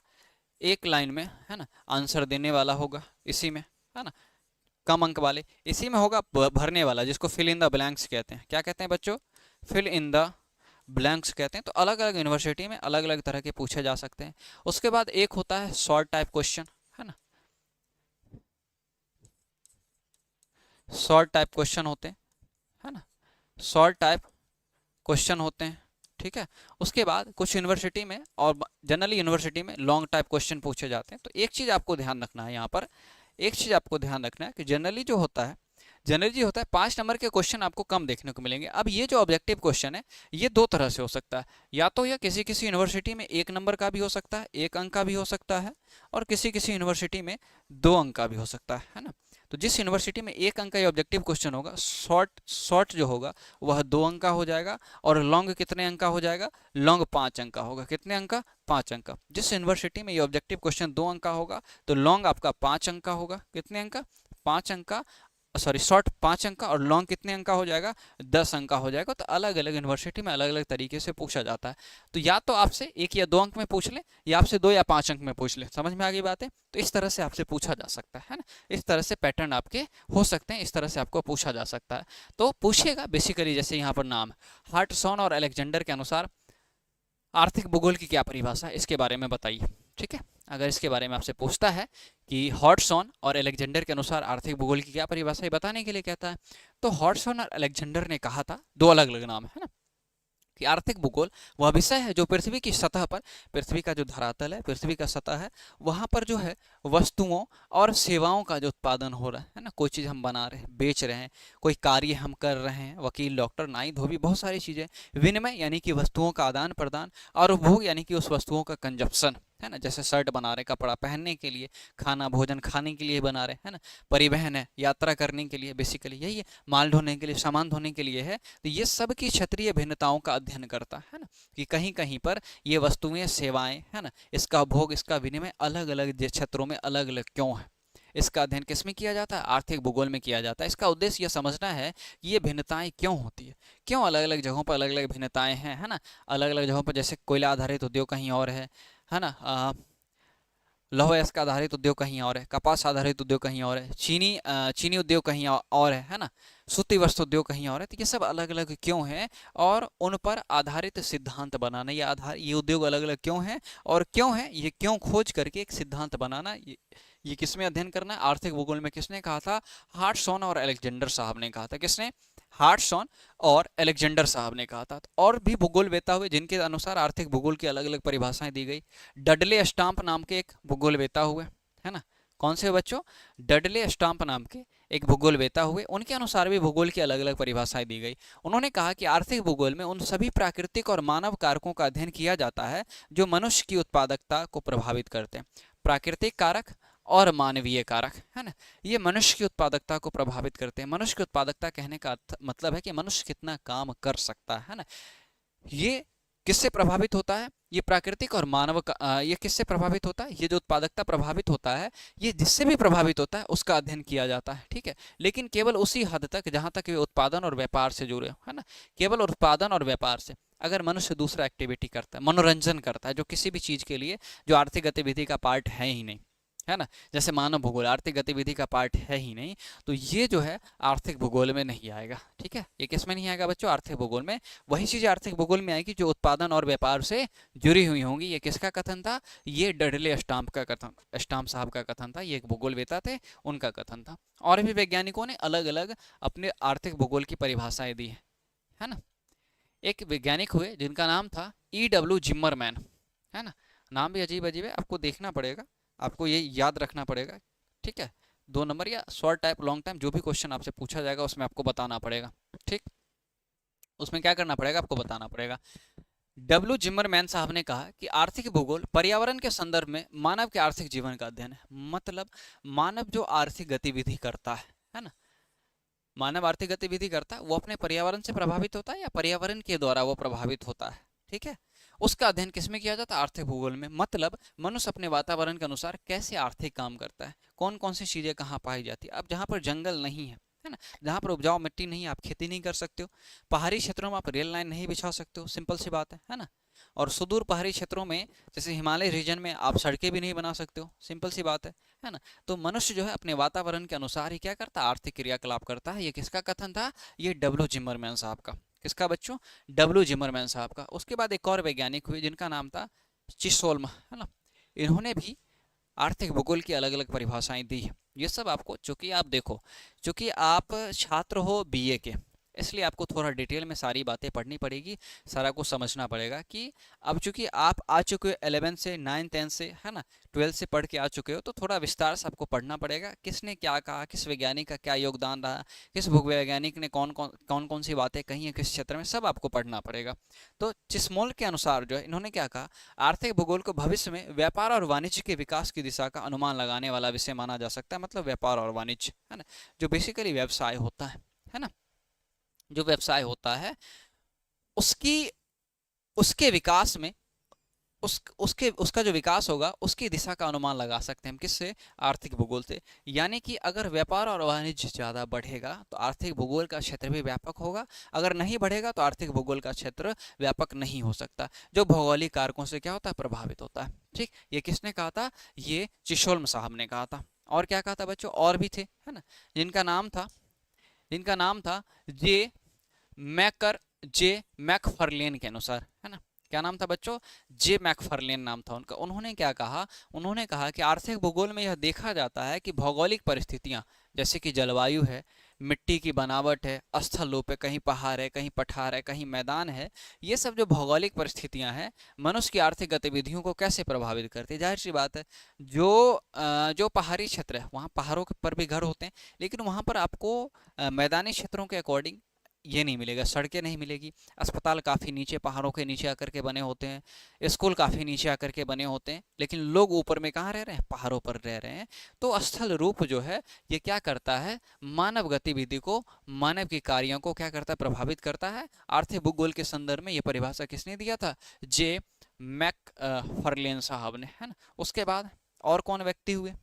एक लाइन में, है ना, आंसर देने वाला होगा इसी में, है ना, कम अंक वाले। इसी में होगा भरने वाला, जिसको फिल इन द ब्लैंक्स कहते हैं। क्या कहते हैं बच्चों, फिल इन द ब्लैंक्स कहते हैं। तो अलग अलग यूनिवर्सिटी में अलग अलग तरह के पूछे जा सकते हैं। उसके बाद एक होता है शॉर्ट टाइप क्वेश्चन, है ना, शॉर्ट टाइप क्वेश्चन होते हैं, है ना, शॉर्ट टाइप क्वेश्चन होते हैं। ठीक है, उसके बाद कुछ यूनिवर्सिटी में और जनरली यूनिवर्सिटी में लॉन्ग टाइप क्वेश्चन पूछे जाते हैं। तो एक चीज़ आपको ध्यान रखना है यहाँ पर, एक चीज़ आपको ध्यान रखना है कि जनरली जो होता है, जनरली होता है 5 नंबर के क्वेश्चन आपको कम देखने को मिलेंगे। अब ये जो ऑब्जेक्टिव क्वेश्चन है ये 2 तरह से हो सकता है, या तो यह किसी किसी यूनिवर्सिटी में 1 नंबर का भी हो सकता है, 1 अंक का भी हो सकता है, और किसी किसी यूनिवर्सिटी में 2 अंक का भी हो सकता है ना। तो जिस यूनिवर्सिटी में 1 अंक का ये ऑब्जेक्टिव क्वेश्चन होगा, शॉर्ट शॉर्ट जो होगा वह 2 अंक का हो जाएगा, और लॉन्ग कितने अंक का हो जाएगा, लॉन्ग 5 अंक का होगा। कितने अंक का, 5 अंक का। जिस यूनिवर्सिटी में ये ऑब्जेक्टिव क्वेश्चन 2 अंक का होगा तो लॉन्ग आपका 5 अंक का होगा। कितने अंक का, 5 अंक का, सॉरी शॉर्ट 5 अंक का, और लॉन्ग कितने अंक का हो जाएगा, 10 अंक का हो जाएगा। तो अलग अलग यूनिवर्सिटी में अलग अलग तरीके से पूछा जाता है। तो या तो आपसे 1 या 2 अंक में पूछ ले, या आपसे 2 या 5 अंक में पूछ ले। समझ में आ गई बात है? तो इस तरह से आपसे पूछा जा सकता है ना, इस तरह से पैटर्न आपके हो सकते हैं, इस तरह से आपको पूछा जा सकता है। तो पूछिएगा बेसिकली, जैसे यहाँ पर नाम हार्टसॉन और अलेक्जेंडर के अनुसार आर्थिक भूगोल की क्या परिभाषा है, इसके बारे में बताइए। ठीक है, अगर इसके बारे में आपसे पूछता है कि हॉटसॉन और अलेक्जेंडर के अनुसार आर्थिक भूगोल की क्या परिभाषा है बताने के लिए कहता है, तो हॉटसॉन और अलेक्जेंडर ने कहा था, 2 अलग अलग नाम है ना, कि आर्थिक भूगोल वह विषय है जो पृथ्वी की सतह पर, पृथ्वी का जो धरातल है, पृथ्वी का सतह है, वहाँ पर जो है वस्तुओं और सेवाओं का जो उत्पादन हो रहा है ना, कोई चीज़ हम बना रहे हैं, बेच रहे हैं, कोई कार्य हम कर रहे हैं, वकील, डॉक्टर, नाई, धोबी, बहुत सारी चीज़ें। विनिमय यानी कि वस्तुओं का आदान प्रदान, और उपभोग यानी कि उस वस्तुओं का कंजप्शन, है ना, जैसे शर्ट बना रहे, कपड़ा पहनने के लिए, खाना भोजन खाने के लिए बना रहे, है ना, परिवहन है, यात्रा करने के लिए, बेसिकली यही है, माल ढोने के लिए, सामान धोने के लिए है। तो ये सब की क्षेत्रीय भिन्नताओं का अध्ययन करता है ना, कि कहीं कहीं पर ये वस्तुएं, सेवाएं, है ना, इसका उपभोग, इसका विनिमय अलग अलग क्षेत्रों में अलग अलग क्यों है, इसका अध्ययन किस में किया जाता है, आर्थिक भूगोल में किया जाता है। इसका उद्देश्य यह समझना है कि ये भिन्नताएं क्यों होती है, क्यों अलग अलग जगहों पर अलग अलग भिन्नताएं हैं, है ना। अलग अलग जगहों पर जैसे कोयला आधारित उद्योग कहीं और है ना, लौह अयस्क आधारित उद्योग कहीं और है, कपास आधारित उद्योग कहीं और है, चीनी उद्योग कहीं और है ना, सूती वस्त्र उद्योग कहीं और है। तो ये सब अलग अलग क्यों है और उन पर आधारित सिद्धांत बनाना, ये उद्योग अलग अलग क्यों है और क्यों है, ये क्यों खोज करके एक सिद्धांत बनाना, ये किसमें अध्ययन करना है, आर्थिक भूगोल में। किसने कहा था? हार्टसॉन और अलेक्जेंडर साहब ने कहा था। किसने? हार्टसॉन और अलेक्जेंडर साहब ने कहा था। और भी भूगोलवेता हुए जिनके अनुसार आर्थिक भूगोल की अलग अलग परिभाषाएं दी गई। डडले स्टाम्प नाम के एक भूगोलवेता हुए, है ना। कौन से बच्चों? डडले स्टाम्प नाम के एक भूगोलवेता हुए। उनके अनुसार भी भूगोल की अलग अलग परिभाषाएं दी गई। उन्होंने कहा कि आर्थिक भूगोल में उन सभी प्राकृतिक और मानव कारकों का अध्ययन किया जाता है जो मनुष्य की उत्पादकता को प्रभावित करते हैं। प्राकृतिक कारक और मानवीय कारक, है ना, ये मनुष्य की उत्पादकता को प्रभावित करते हैं। मनुष्य की उत्पादकता कहने का मतलब है कि मनुष्य कितना काम कर सकता है ना। ये किससे प्रभावित होता है? ये प्राकृतिक और मानव का ये किससे प्रभावित होता है? ये जो उत्पादकता प्रभावित होता है, ये जिससे भी प्रभावित होता है उसका अध्ययन किया जाता है, ठीक है। लेकिन केवल उसी हद तक जहां तक वे उत्पादन और व्यापार से जुड़े हो, है ना। केवल उत्पादन और व्यापार से। अगर मनुष्य दूसरा एक्टिविटी करता है, मनोरंजन करता है, जो किसी भी चीज के लिए जो आर्थिक गतिविधि का पार्ट है ही नहीं, है ना, जैसे मानव भूगोल आर्थिक गतिविधि का पार्ट है ही नहीं, तो ये जो है आर्थिक भूगोल में नहीं आएगा, ठीक है। ये किस में नहीं आएगा बच्चों? आर्थिक भूगोल में। वही चीज़ आर्थिक भूगोल में आएगी जो उत्पादन और व्यापार से जुड़ी हुई होंगी। ये किसका कथन था? ये डडले स्टाम्प का कथन, स्टाम्प साहब का कथन था। ये एक भूगोलवेता थे, उनका कथन था। और भी वैज्ञानिकों ने अलग अलग अपने आर्थिक भूगोल की परिभाषाएं दी है ना। एक वैज्ञानिक हुए जिनका नाम था E.W. जिम्मरमैन, है ना। नाम भी अजीब अजीब है, आपको देखना पड़ेगा, आपको ये याद रखना पड़ेगा, ठीक है। 2 नंबर या शॉर्ट टाइप लॉन्ग टाइम जो भी क्वेश्चन आपसे पूछा जाएगा उसमें आपको बताना पड़ेगा, ठीक। उसमें क्या करना पड़ेगा? आपको बताना पड़ेगा। डब्ल्यू जिमरमैन साहब ने कहा कि आर्थिक भूगोल पर्यावरण के संदर्भ में मानव के आर्थिक जीवन का अध्ययन है। मतलब मानव जो आर्थिक गतिविधि करता है ना, मानव आर्थिक गतिविधि करता है वो अपने पर्यावरण से प्रभावित होता है या पर्यावरण के द्वारा वो प्रभावित होता है, ठीक है। उसका अध्ययन किसमें किया जाता है? आर्थिक भूगोल में। मतलब मनुष्य अपने वातावरण के अनुसार कैसे आर्थिक काम करता है, कौन कौन सी चीजें कहाँ पाई जाती है। अब जहाँ पर जंगल नहीं है ना, जहाँ पर उपजाऊ मिट्टी नहीं है, आप खेती नहीं कर सकते हो। पहाड़ी क्षेत्रों में आप रेल लाइन नहीं बिछा सकते हो, सिंपल सी बात है ना। और सुदूर पहाड़ी क्षेत्रों में जैसे हिमालय रीजन में आप सड़कें भी नहीं बना सकते हो, सिंपल सी बात है ना। तो मनुष्य जो है अपने वातावरण के अनुसार ही क्या करता है? आर्थिक क्रियाकलाप करता है। ये किसका कथन था? ये डब्ल्यू जिमरमैन साहब का। किसका बच्चों? डब्ल्यू जिमरमैन साहब का। उसके बाद एक और वैज्ञानिक हुए जिनका नाम था चिसोल्म, है ना। इन्होंने भी आर्थिक भूगोल की अलग अलग परिभाषाएं दी है। ये सब आपको, चूंकि आप देखो, चूंकि आप छात्र हो बीए के, इसलिए आपको थोड़ा डिटेल में सारी बातें पढ़नी पड़ेगी, सारा कुछ समझना पड़ेगा कि अब चूंकि आप आ चुके हो 11 से 9 10 से, है ना, 12 से पढ़ के आ चुके हो, तो थोड़ा विस्तार से आपको पढ़ना पड़ेगा। किसने क्या कहा, किस वैज्ञानिक का क्या योगदान रहा, किस भूवैज्ञानिक ने कौन किसी बातें कही हैं किस क्षेत्र में, सब आपको पढ़ना पड़ेगा। तो चिस्मोल के अनुसार जो है इन्होंने क्या कहा? आर्थिक भूगोल को भविष्य में व्यापार और वाणिज्य के विकास की दिशा का अनुमान लगाने वाला विषय माना जा सकता है। मतलब व्यापार और वाणिज्य, है ना, जो बेसिकली व्यवसाय होता है ना, जो व्यवसाय होता है उसकी उसके विकास में उसका जो विकास होगा उसकी दिशा का अनुमान लगा सकते हैं हम किससे? आर्थिक भूगोल से। यानी कि अगर व्यापार और वाणिज्य ज़्यादा बढ़ेगा तो आर्थिक भूगोल का क्षेत्र भी व्यापक होगा, अगर नहीं बढ़ेगा तो आर्थिक भूगोल का क्षेत्र व्यापक नहीं हो सकता, जो भौगोलिक कारकों से क्या होता है? प्रभावित होता है, ठीक। ये किसने कहा था? ये चिशोल्म साहब ने कहा था। और क्या कहा था बच्चों? और भी थे, है ना, जिनका नाम था जे मैकफर्लेन के अनुसार, है ना। क्या नाम था बच्चों? जे मैकफर्लेन नाम था उनका। उन्होंने क्या कहा? उन्होंने कहा कि आर्थिक भूगोल में यह देखा जाता है कि भौगोलिक परिस्थितियां जैसे कि जलवायु है, मिट्टी की बनावट है, स्थल रूप है, कहीं पहाड़ है, कहीं पठार है, कहीं मैदान है, ये सब जो भौगोलिक परिस्थितियां हैं मनुष्य की आर्थिक गतिविधियों को कैसे प्रभावित करती है। जाहिर सी बात है, जो पहाड़ी क्षेत्र है वहाँ पहाड़ों पर भी घर होते हैं, लेकिन वहाँ पर आपको मैदानी क्षेत्रों के अकॉर्डिंग ये नहीं मिलेगा, सड़कें नहीं मिलेगी, अस्पताल काफ़ी नीचे पहाड़ों के नीचे आकर के बने होते हैं, स्कूल काफ़ी नीचे आकर के बने होते हैं, लेकिन लोग ऊपर में कहाँ रह रहे हैं? पहाड़ों पर रह रहे हैं। तो स्थल रूप जो है ये क्या करता है? मानव गतिविधि को, मानव के कार्यों को क्या करता है? प्रभावित करता है। आर्थिक भूगोल के संदर्भ में ये परिभाषा किसने दिया था? जे मैक फर्लेन साहब ने, है ना। उसके बाद और कौन व्यक्ति हुए?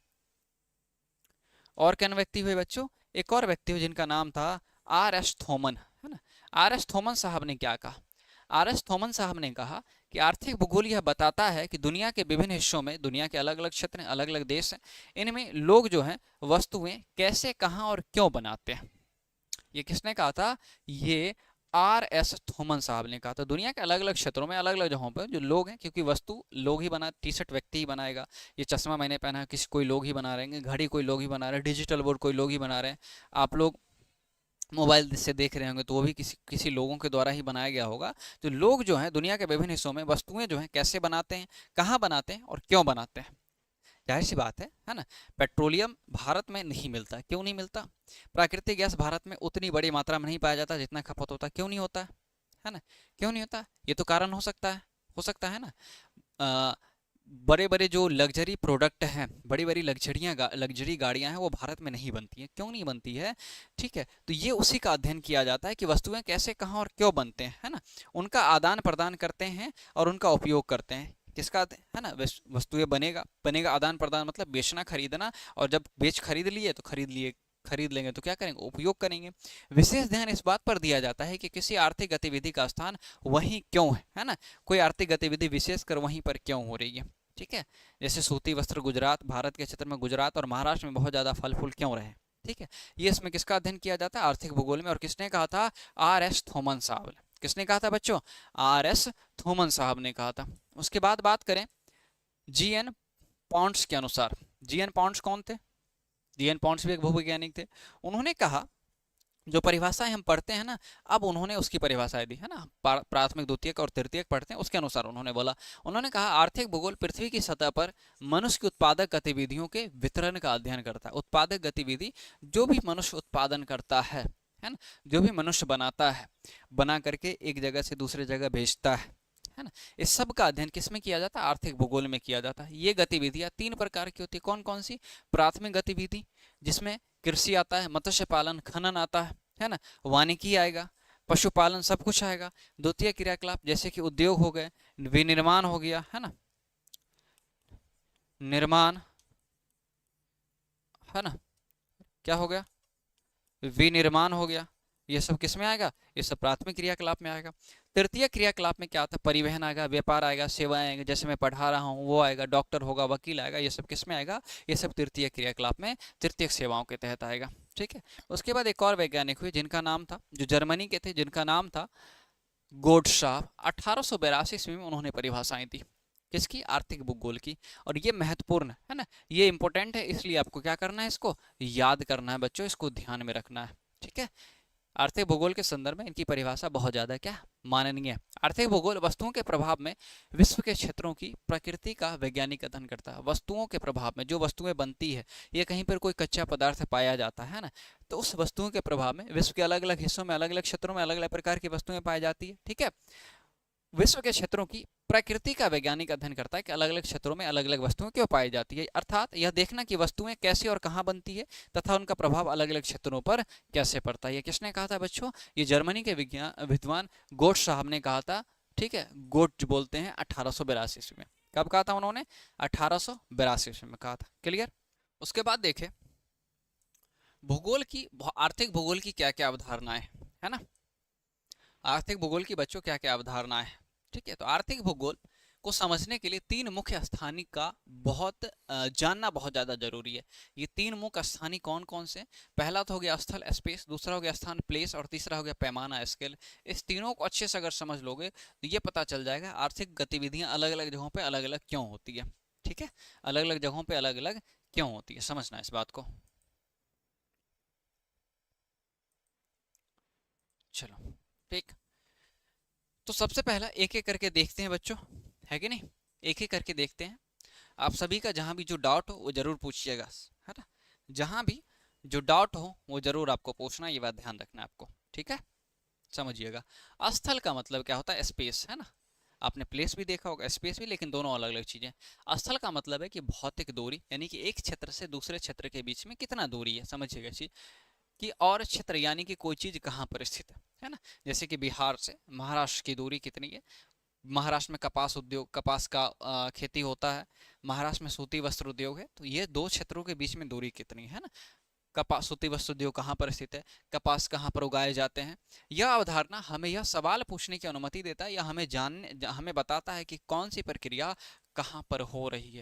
और कौन व्यक्ति हुए बच्चों? एक और व्यक्ति हुए जिनका नाम था R.S. थॉमन, है ना। R.S. थॉमन साहब ने क्या कहा? R.S. थॉमन साहब ने कहा कि आर्थिक भूगोल यह बताता है कि दुनिया के विभिन्न हिस्सों में, दुनिया के अलग अलग क्षेत्र हैं, अलग अलग देश हैं, इनमें लोग जो हैं वस्तुएं कैसे, कहाँ और क्यों बनाते हैं। ये किसने कहा था? ये R.S. थॉमस साहब ने कहा था। दुनिया के अलग अलग क्षेत्रों में, अलग अलग जगहों पर जो लोग हैं, क्योंकि वस्तु लोग ही बना, टी शर्ट व्यक्ति ही बनाएगा, ये चश्मा मैंने पहना है किसी कोई लोग ही बना रहे हैं, घड़ी कोई लोग ही बना रहे हैं, डिजिटल बोर्ड कोई लोग ही बना रहे हैं, आप लोग मोबाइल से देख रहे होंगे तो वो भी किसी किसी लोगों के द्वारा ही बनाया गया होगा। तो लोग जो हैं दुनिया के विभिन्न हिस्सों में वस्तुएं जो हैं कैसे बनाते हैं, कहाँ बनाते हैं और क्यों बनाते हैं। जाहिर सी बात है ना। पेट्रोलियम भारत में नहीं मिलता, क्यों नहीं मिलता? प्राकृतिक गैस भारत में उतनी बड़ी मात्रा में नहीं पाया जाता जितना खपत होता, क्यों नहीं होता है ना? क्यों नहीं होता? ये तो कारण हो सकता है ना। बड़े बड़े जो लग्जरी प्रोडक्ट हैं, बड़ी बड़ी लग्जरी गाड़ियां हैं, वो भारत में नहीं बनती हैं, क्यों नहीं बनती है? ठीक है, तो ये उसी का अध्ययन किया जाता है कि वस्तुएं कैसे, कहाँ और क्यों बनते हैं, है ना। उनका आदान प्रदान करते हैं और उनका उपयोग करते हैं। किसका है ना? वस्तुएं बनेगा आदान प्रदान मतलब बेचना खरीदना, और जब खरीद लिए तो खरीद लेंगे तो क्या करेंगे? उपयोग करेंगे। विशेष ध्यान इस बात पर दिया जाता है कि किसी आर्थिक गतिविधि का स्थान वहीं क्यों है ना। कोई आर्थिक गतिविधि विशेषकर वहीं पर क्यों हो रही है। ठीक है, जैसे सूती वस्त्र गुजरात, भारत के क्षेत्र में गुजरात और महाराष्ट्र में बहुत ज्यादा फल फूल क्यों रहे। ठीक है, ये इसमें किसका अध्ययन किया जाता है? आर्थिक भूगोल में। और किसने कहा था? R.S. थॉमस साहब ने। किसने कहा था बच्चों? R.S. थॉमस साहब ने कहा था। उसके बाद बात करें G.N. पॉन्ट्स के अनुसार। G.N. पॉन्ट्स कौन थे? G.N. पॉन्ट्स भी एक भूवैज्ञानिक थे। उन्होंने कहा, जो परिभाषाएं हम पढ़ते हैं ना, अब उन्होंने उसकी परिभाषाएं दी है ना, प्राथमिक द्वितीयक और तृतीयक पढ़ते हैं, उसके अनुसार उन्होंने बोला। उन्होंने कहा आर्थिक भूगोल पृथ्वी की सतह पर मनुष्य की उत्पादक गतिविधियों के वितरण का अध्ययन करता है। उत्पादक गतिविधि, जो भी मनुष्य उत्पादन करता है ना, जो भी मनुष्य बनाता है, बना करके एक जगह से दूसरे जगह भेजता है ना, इस सब का अध्ययन किसमें किया जाता है? आर्थिक भूगोल में किया जाता है। ये गतिविधियां 3 प्रकार की होती है। कौन कौन सी? प्राथमिक गतिविधि, जिसमें कृषि आता है, मत्स्य पालन, खनन आता है ना, वानिकी आएगा, पशुपालन, सब कुछ आएगा। द्वितीय क्रियाकलाप, जैसे कि उद्योग हो गए, विनिर्माण हो गया, है ना, निर्माण, है ना, क्या हो गया? विनिर्माण हो गया। ये सब किस में आएगा? ये सब प्राथमिक क्रियाकलाप में आएगा। तृतीय क्रियाकलाप में क्या आता है? परिवहन आएगा, व्यापार आएगा, सेवाएं आएंगे, जैसे मैं पढ़ा रहा हूँ वो आएगा, डॉक्टर होगा, वकील आएगा, ये सब किस में आएगा? ये सब तृतीय क्रियाकलाप में, तृतीय सेवाओं के तहत आएगा। ठीक है, उसके बाद एक और वैज्ञानिक हुए जिनका नाम था, जो जर्मनी के थे, जिनका नाम था गोड साहब। 1882 ईस्वी में उन्होंने परिभाषाएं दी। किसकी? आर्थिक भूगोल की। और ये महत्वपूर्ण है ना, ये इंपॉर्टेंट है, इसलिए आपको क्या करना है? इसको याद करना है बच्चों, इसको ध्यान में रखना है। ठीक है, आर्थिक भूगोल के संदर्भ में इनकी परिभाषा बहुत ज्यादा क्या माननीय है। आर्थिक भूगोल वस्तुओं के प्रभाव में विश्व के क्षेत्रों की प्रकृति का वैज्ञानिक अध्ययन करता है। वस्तुओं के प्रभाव में, जो वस्तुएं बनती है, ये कहीं पर कोई कच्चा पदार्थ पाया जाता है ना, तो उस वस्तुओं के प्रभाव में विश्व के अलग अलग हिस्सों में, अलग अलग क्षेत्रों में अलग अलग प्रकार की वस्तुएं पाई जाती है। ठीक है, विश्व के क्षेत्रों की प्रकृति का वैज्ञानिक अध्ययन करता है कि अलग अलग क्षेत्रों में अलग अलग वस्तुएं क्यों पाई जाती है, अर्थात यह देखना कि वस्तुएं कैसे और कहाँ बनती है तथा उनका प्रभाव अलग अलग क्षेत्रों पर कैसे पड़ता है। ये किसने कहा था बच्चों? ये जर्मनी के विद्वान गोट साहब ने कहा था। ठीक है, गोट जो बोलते हैं 1882 ईस्वी में। कब कहा था उन्होंने? 1882 ईस्वी में कहा था। क्लियर? उसके बाद देखे भूगोल की, आर्थिक भूगोल की क्या क्या अवधारणाएं है ना, आर्थिक भूगोल की बच्चों क्या क्या अवधारणाएं है। ठीक है, तो आर्थिक भूगोल को समझने के लिए 3 मुख्य स्थानिक का जानना बहुत ज़्यादा जरूरी है। ये 3 मुख्य स्थानिक कौन कौन से? पहला तो हो गया स्थल, स्पेस, दूसरा हो गया स्थान, प्लेस, और तीसरा हो गया पैमाना, स्केल। इस तीनों को अच्छे से अगर समझ लोगे तो ये पता चल जाएगा आर्थिक गतिविधियां अलग अलग जगहों पर अलग अलग क्यों होती है। ठीक है, अलग अलग जगहों पर अलग अलग क्यों होती है, समझना इस बात को। चलो ठीक, तो सबसे पहला एक एक करके देखते हैं बच्चों, है कि नहीं? एक एक करके देखते हैं। आप सभी का जहां भी जो डाउट हो वो जरूर पूछिएगा, है ना, जहां भी जो डाउट हो वो जरूर आपको पूछना, ये बात ध्यान रखना आपको। ठीक है, समझिएगा। स्थल का मतलब क्या होता है? स्पेस, है ना। आपने प्लेस भी देखा होगा, स्पेस भी, लेकिन दोनों अलग अलग चीजें। स्थल का मतलब है कि भौतिक दूरी, यानी कि एक क्षेत्र से दूसरे क्षेत्र के बीच में कितना दूरी है, समझिएगा चीज कि। और क्षेत्र यानी कि कोई चीज कहाँ पर स्थित है ना, जैसे कि बिहार से महाराष्ट्र की दूरी कितनी है। महाराष्ट्र में कपास उद्योग, कपास का खेती होता है, महाराष्ट्र में सूती वस्त्र उद्योग है, तो ये 2 क्षेत्रों के बीच में दूरी कितनी है ना। कपास सूती वस्त्र उद्योग कहाँ पर स्थित है, कपास कहाँ पर उगाए जाते हैं। यह अवधारणा हमें यह सवाल पूछने की अनुमति देता है या हमें बताता है कि कौन सी प्रक्रिया कहाँ पर हो रही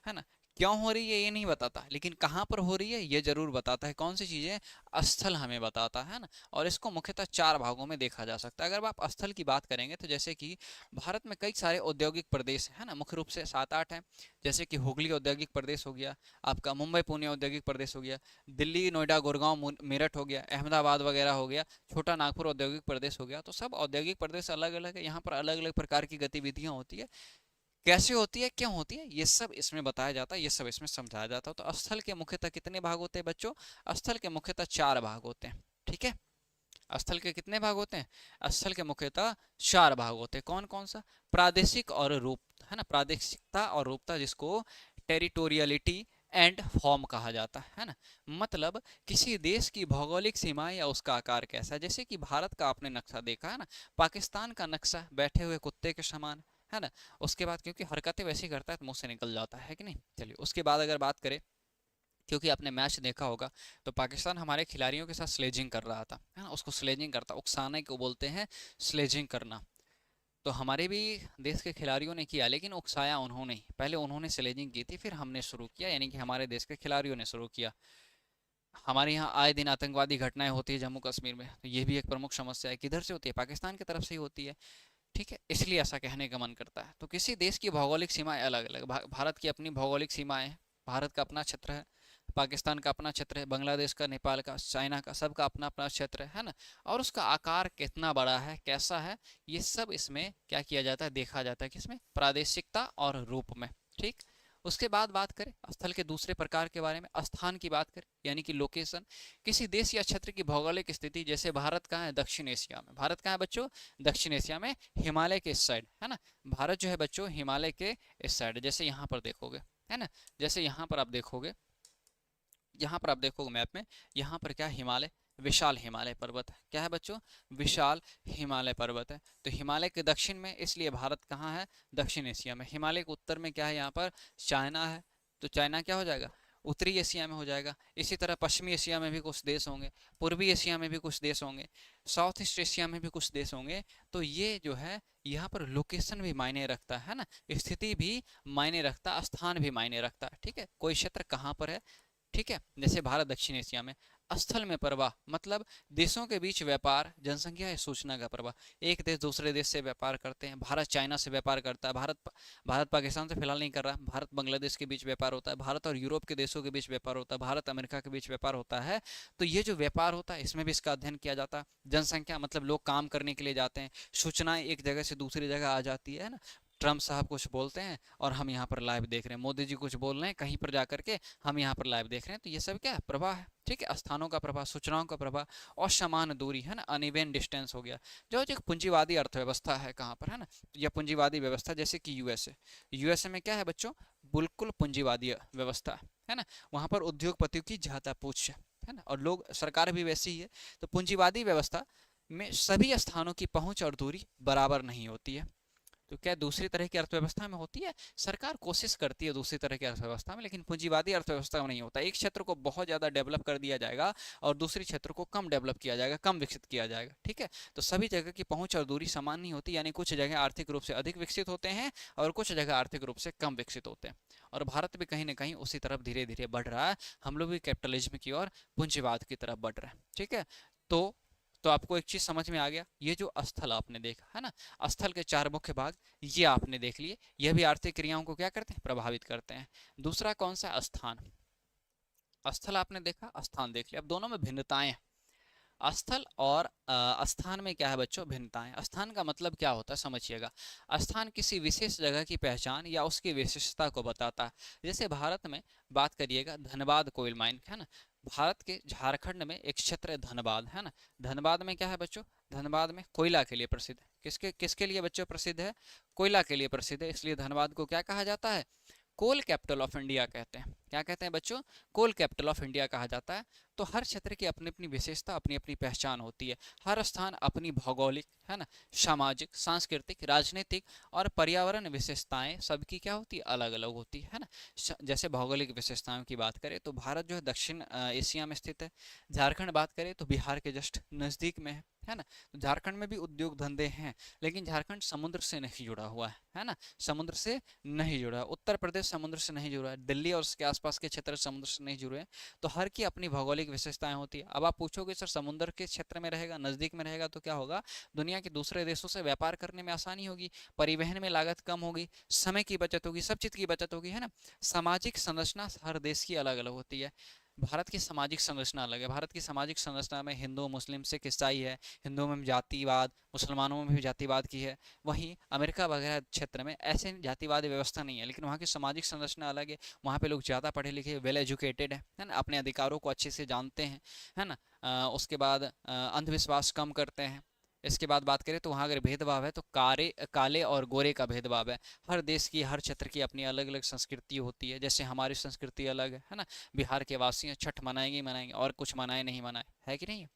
है ना। क्यों हो रही है ये नहीं बताता, लेकिन कहाँ पर हो रही है ये जरूर बताता है। कौन सी चीजें, स्थल हमें बताता है ना। और इसको मुख्यतः 4 भागों में देखा जा सकता है। अगर आप स्थल की बात करेंगे तो जैसे कि भारत में कई सारे औद्योगिक प्रदेश है ना, मुख्य रूप से 7-8 हैं। जैसे कि हुगली औद्योगिक प्रदेश हो गया, आपका मुंबई पुणे औद्योगिक प्रदेश हो गया, दिल्ली नोएडा गुड़गांव मेरठ हो गया, अहमदाबाद वगैरह हो गया, छोटा नागपुर औद्योगिक प्रदेश हो गया। तो सब औद्योगिक प्रदेश अलग अलग है, यहाँ पर अलग अलग प्रकार की गतिविधियां होती है। कैसे होती है, क्यों होती है, ये सब इसमें बताया जाता है, ये सब इसमें समझाया जाता है। तो स्थल के मुख्यतः कितने भाग होते हैं बच्चों, स्थल के मुख्यतः 4 भाग होते हैं। ठीक है, स्थल के कितने भाग होते हैं, स्थल के मुख्यतः 4 भाग होते हैं। कौन कौन सा, प्रादेशिक और रूप है ना, प्रादेशिकता और रूपता, जिसको टेरिटोरियलिटी एंड फॉर्म कहा जाता है ना। मतलब किसी देश की भौगोलिक सीमा या उसका आकार कैसा है। जैसे कि भारत का आपने नक्शा देखा है ना, पाकिस्तान का नक्शा बैठे हुए कुत्ते के समान है ना। उसके बाद क्योंकि हरकतें वैसी करता है तो मुंह से निकल जाता है कि नहीं। चलिए उसके बाद अगर बात करें, क्योंकि आपने मैच देखा होगा तो पाकिस्तान हमारे खिलाड़ियों के साथ स्लेजिंग कर रहा था है ना, उसको स्लेजिंग करता, उकसाने को बोलते हैं स्लेजिंग करना। तो हमारे भी देश के खिलाड़ियों ने किया, लेकिन उकसाया उन्होंने, पहले उन्होंने स्लेजिंग की थी फिर हमने शुरू किया, यानी कि हमारे देश के खिलाड़ियों ने शुरू किया। हमारे यहाँ आए दिन आतंकवादी घटनाएं होती है जम्मू कश्मीर में, तो ये भी एक प्रमुख समस्या है। किधर से होती है, पाकिस्तान की तरफ से ही होती है। ठीक है, इसलिए ऐसा कहने का मन करता है। तो किसी देश की भौगोलिक सीमाएं अलग अलग, भारत की अपनी भौगोलिक सीमाएं, भारत का अपना क्षेत्र है, पाकिस्तान का अपना क्षेत्र है, बांग्लादेश का, नेपाल का, चाइना का, सबका अपना अपना क्षेत्र है ना। और उसका आकार कितना बड़ा है, कैसा है, ये सब इसमें क्या किया जाता है, देखा जाता है। किसमें, प्रादेशिकता और रूप में। ठीक, उसके बाद बात करें स्थल के दूसरे प्रकार के बारे में, स्थान की बात करें यानी कि लोकेशन। किसी देश या क्षेत्र की भौगोलिक स्थिति, जैसे भारत कहाँ है, दक्षिण एशिया में। भारत कहाँ है बच्चों, दक्षिण एशिया में, हिमालय के इस साइड है ना। भारत जो है बच्चों हिमालय के इस साइड, जैसे यहाँ पर देखोगे है ना, जैसे यहाँ पर आप देखोगे, यहाँ पर आप देखोगे मैप में, यहाँ पर क्या, हिमालय, विशाल हिमालय पर्वत है। क्या है बच्चों, विशाल हिमालय पर्वत है। तो हिमालय के दक्षिण में, इसलिए भारत कहाँ है, दक्षिण एशिया में। हिमालय के उत्तर में क्या है, यहाँ पर चाइना है, तो चाइना क्या हो जाएगा, उत्तरी एशिया में हो जाएगा। इसी तरह पश्चिमी एशिया में भी कुछ देश होंगे, पूर्वी एशिया में भी कुछ देश होंगे, साउथ ईस्ट एशिया में भी कुछ देश होंगे। तो ये जो है यहाँ पर लोकेशन भी मायने रखता है ना, स्थिति भी मायने रखता, स्थान भी मायने रखता है। ठीक है, कोई क्षेत्र कहाँ पर है। ठीक है, जैसे भारत दक्षिण एशिया में। स्थल में प्रवाह मतलब देशों के बीच व्यापार, जनसंख्या या सूचना का प्रवाह। एक देश दूसरे देश से व्यापार करते हैं, भारत चाइना से व्यापार करता है, भारत पाकिस्तान से फिलहाल नहीं कर रहा, भारत बांग्लादेश के बीच व्यापार होता है, भारत और यूरोप के देशों के बीच व्यापार होता है, भारत अमेरिका के बीच व्यापार होता है। तो ये जो व्यापार होता है इसमें भी इसका अध्ययन किया जाता है। जनसंख्या मतलब लोग काम करने के लिए जाते हैं, सूचनाएं एक जगह से दूसरी जगह आ जाती है ना। ट्रम्प साहब कुछ बोलते हैं और हम यहाँ पर लाइव देख रहे हैं, मोदी जी कुछ बोल रहे हैं कहीं पर जाकर के, हम यहाँ पर लाइव देख रहे हैं। तो ये सब क्या है, प्रवाह है। ठीक है, स्थानों का प्रवाह, सूचनाओं का प्रवाह, और समान दूरी है ना, अनइवन डिस्टेंस हो गया। जो एक पूंजीवादी अर्थव्यवस्था है कहाँ पर है ना, यह पूंजीवादी व्यवस्था, जैसे कि यूएसए। यूएसए में क्या है बच्चों, बिल्कुल पूंजीवादी व्यवस्था है ना। वहाँ पर उद्योगपतियों की ज्यादा पूछ है ना, और लोग, सरकार भी वैसी ही है। तो पूंजीवादी व्यवस्था में सभी स्थानों की पहुंच और दूरी बराबर नहीं होती है। तो क्या दूसरी तरह की अर्थव्यवस्था में होती है, सरकार कोशिश करती है दूसरी तरह की अर्थव्यवस्था में, लेकिन पूंजीवादी अर्थव्यवस्था में नहीं होता। एक क्षेत्र को बहुत ज़्यादा डेवलप कर दिया जाएगा और दूसरी क्षेत्र को कम डेवलप किया जाएगा, कम विकसित किया जाएगा। ठीक है, तो सभी जगह की पहुंच और दूरी समान नहीं होती, यानी कुछ जगह आर्थिक रूप से अधिक विकसित होते हैं और कुछ जगह आर्थिक रूप से कम विकसित होते हैं। और भारत भी कहीं ना कहीं उसी तरफ धीरे धीरे बढ़ रहा है, हम लोग भी कैपिटलिज्म की और पूंजीवाद की तरफ बढ़ रहे हैं। ठीक है, तो आपको एक चीज समझ में आ गया, ये जो स्थल आपने देखा है ना, स्थल के 4 मुख्य भाग ये आपने देख लिए, यह भी आर्थिक क्रियाओं को क्या करते हैं, प्रभावित करते हैं। दूसरा कौन सा, स्थान। स्थल आपने देखा, स्थान देख लिया। अब दोनों में भिन्नताएं, स्थल और स्थान में क्या है बच्चों, भिन्नताएं। स्थान का मतलब क्या होता है समझिएगा, स्थान किसी विशेष जगह की पहचान या उसकी विशेषता को बताता है। जैसे भारत में बात करिएगा, धनबाद कोयल माइन है ना, भारत के झारखंड में एक क्षेत्र है धनबाद है ना। धनबाद में क्या है बच्चों, धनबाद में कोयला के लिए प्रसिद्ध है। किसके किसके लिए बच्चों प्रसिद्ध है, कोयला के लिए प्रसिद्ध है, इसलिए धनबाद को क्या कहा जाता है, कोल कैपिटल ऑफ इंडिया कहते हैं। क्या कहते हैं बच्चों, कोल कैपिटल ऑफ इंडिया कहा जाता है। तो हर क्षेत्र की अपनी अपनी विशेषता, अपनी अपनी पहचान होती है। हर स्थान अपनी भौगोलिक, है ना, सामाजिक, सांस्कृतिक, राजनीतिक और पर्यावरण विशेषताएं सबकी क्या होती है, अलग अलग होती है ना। जैसे भौगोलिक विशेषताओं की बात करें तो भारत जो है दक्षिण एशिया में स्थित है। झारखंड बात करें तो बिहार के जस्ट नज़दीक में है ना। तो झारखंड में भी उद्योग धंधे हैं, लेकिन झारखंड समुद्र से नहीं जुड़ा हुआ है ना, समुद्र से नहीं जुड़ा है। उत्तर प्रदेश समुद्र से नहीं जुड़ा है, दिल्ली और उसके आसपास के क्षेत्र समुद्र से नहीं जुड़े हैं। तो हर की अपनी भौगोलिक विशेषताएं होती है। अब आप पूछोगे सर समुद्र के क्षेत्र में रहेगा, नजदीक में रहेगा तो क्या होगा, दुनिया के दूसरे देशों से व्यापार करने में आसानी होगी, परिवहन में लागत कम होगी, समय की बचत होगी, सब चीज की बचत होगी, है ना। सामाजिक संरचना हर देश की अलग अलग होती है। भारत की सामाजिक संरचना अलग है। भारत की सामाजिक संरचना में हिंदू, मुस्लिम, सिख, ईसाई है। हिंदुओं में जातिवाद, मुसलमानों में भी जातिवाद की है। वहीं अमेरिका वगैरह क्षेत्र में ऐसे जातिवाद व्यवस्था नहीं है, लेकिन वहाँ की सामाजिक संरचना अलग है। वहाँ पे लोग ज़्यादा पढ़े लिखे, वेल एजुकेटेड है ना, अपने अधिकारों को अच्छे से जानते हैं, है ना। उसके बाद अंधविश्वास कम करते हैं। इसके बाद बात करें तो वहाँ अगर भेदभाव है तो काले और गोरे का भेदभाव है। हर देश की, हर क्षेत्र की अपनी अलग अलग संस्कृति होती है। जैसे हमारी संस्कृति अलग है ना। बिहार के वासी हैं, छठ मनाएंगे ही मनाएंगे, और कुछ मनाए नहीं मनाए, है कि नहीं।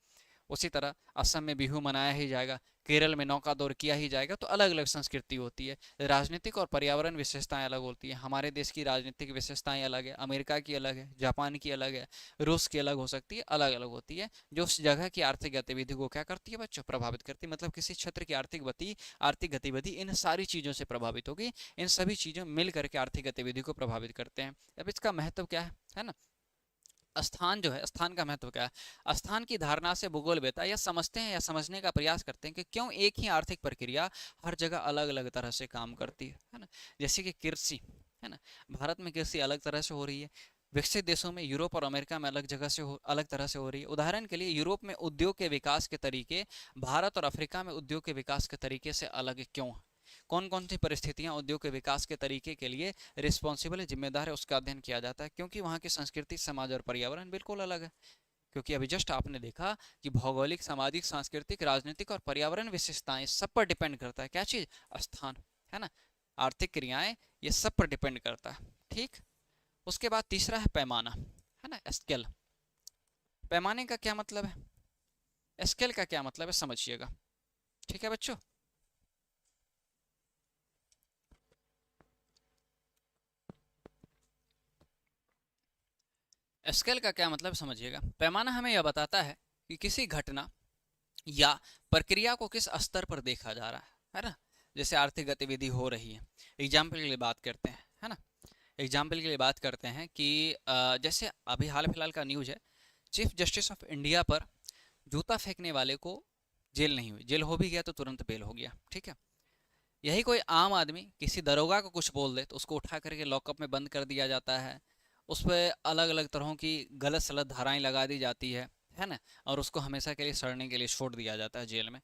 उसी तरह असम में बिहू मनाया ही जाएगा, केरल में नौका दौड़ किया ही जाएगा। तो अलग अलग संस्कृति होती है। राजनीतिक और पर्यावरण विशेषताएं अलग होती है। हमारे देश की राजनीतिक विशेषताएं अलग है, अमेरिका की अलग है, जापान की अलग है, रूस की अलग हो सकती है, अलग अलग होती है, जो उस जगह की आर्थिक गतिविधि को क्या करती है बच्चों, प्रभावित करती है। मतलब किसी क्षेत्र की आर्थिक गतिविधि इन सारी चीज़ों से प्रभावित होगी। इन सभी चीज़ों मिल करके आर्थिक गतिविधि को प्रभावित करते हैं। अब इसका महत्व क्या है ना। स्थान जो है, स्थान का महत्व क्या है। स्थान की धारणा से भूगोलवेत्ता यह समझते हैं या समझने का प्रयास करते हैं कि क्यों एक ही आर्थिक प्रक्रिया हर जगह अलग अलग तरह से काम करती है ना। जैसे कि कृषि, है ना, भारत में कृषि अलग तरह से हो रही है, विकसित देशों में, यूरोप और अमेरिका में अलग तरह से हो रही है। उदाहरण के लिए यूरोप में उद्योग के विकास के तरीके भारत और अफ्रीका में उद्योग के विकास के तरीके से अलग क्यों है। कौन कौन सी परिस्थितियां उद्योग के विकास के तरीके के लिए रिस्पॉन्सिबल है, जिम्मेदार है, उसका अध्ययन किया जाता है। क्योंकि वहाँ की संस्कृति, समाज और पर्यावरण बिल्कुल अलग है। क्योंकि अभी जस्ट आपने देखा कि भौगोलिक, सामाजिक, सांस्कृतिक, राजनीतिक और पर्यावरण विशेषताएं सब पर डिपेंड करता है क्या चीज, स्थान, है ना। आर्थिक क्रियाएं, ये सब पर डिपेंड करता है। ठीक। उसके बाद तीसरा है पैमाना, है ना, स्केल। पैमाने का क्या मतलब है, स्केल का क्या मतलब है, समझिएगा। ठीक है बच्चों। स्केल का क्या मतलब समझिएगा। पैमाना हमें यह बताता है कि किसी घटना या प्रक्रिया को किस स्तर पर देखा जा रहा है ना। जैसे आर्थिक गतिविधि हो रही है, एग्जाम्पल के लिए बात करते हैं, है ना। एग्जाम्पल के लिए बात करते हैं कि जैसे अभी हाल फिलहाल का न्यूज है, चीफ जस्टिस ऑफ इंडिया पर जूता फेंकने वाले को जेल नहीं हुई, जेल हो भी गया तो तुरंत बेल हो गया, ठीक है। यही कोई आम आदमी किसी दरोगा को कुछ बोल दे तो उसको उठा करके लॉकअप में बंद कर दिया जाता है। उस पर अलग अलग तरह की गलत सलत धाराएं लगा दी जाती है ना। और उसको हमेशा के लिए सड़ने के लिए छोड़ दिया जाता है जेल में।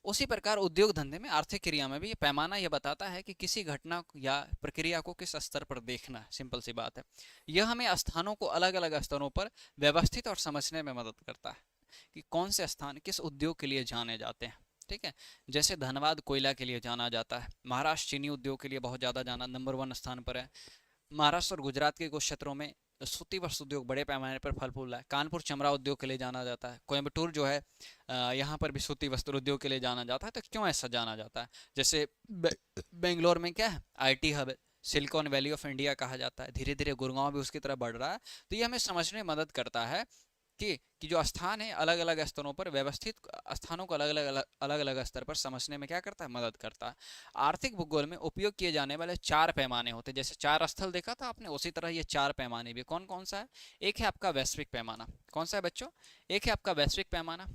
उसी प्रकार उद्योग धंधे में, आर्थिक क्रिया में भी ये पैमाना यह बताता है कि किसी घटना या प्रक्रिया को किस स्तर पर देखना है। सिंपल सी बात है। यह हमें स्थानों को अलग अलग स्तरों पर व्यवस्थित और समझने में मदद करता है कि कौन से स्थान किस उद्योग के लिए जाने जाते हैं। ठीक है। जैसे धनबाद कोयला के लिए जाना जाता है, महाराष्ट्र चीनी उद्योग के लिए बहुत ज़्यादा जाना, नंबर 1 स्थान पर है। महाराष्ट्र और गुजरात के कुछ क्षेत्रों में सूती वस्त्र उद्योग बड़े पैमाने पर फल फूल रहा है। कानपुर चमड़ा उद्योग के लिए जाना जाता है। कोयम्बटूर जो है, यहाँ पर भी सूती वस्त्र उद्योग के लिए जाना जाता है। तो क्यों ऐसा जाना जाता है। जैसे बेंगलोर में क्या है, आईटी हब है, सिलिकॉन वैली ऑफ इंडिया कहा जाता है। धीरे धीरे गुड़गांव भी उसकी तरफ बढ़ रहा है। तो ये हमें समझने में मदद करता है कि जो स्थान है अलग अलग स्तरों पर व्यवस्थित, स्थानों को अलग अलग स्तर पर समझने में क्या करता है, मदद करता है। आर्थिक भूगोल में उपयोग किए जाने वाले 4 पैमाने होते हैं। जैसे 4 स्थल देखा था आपने, उसी तरह ये 4 पैमाने भी कौन कौन सा है। एक है आपका वैश्विक पैमाना। कौन सा है बच्चों, एक है आपका वैश्विक पैमाना,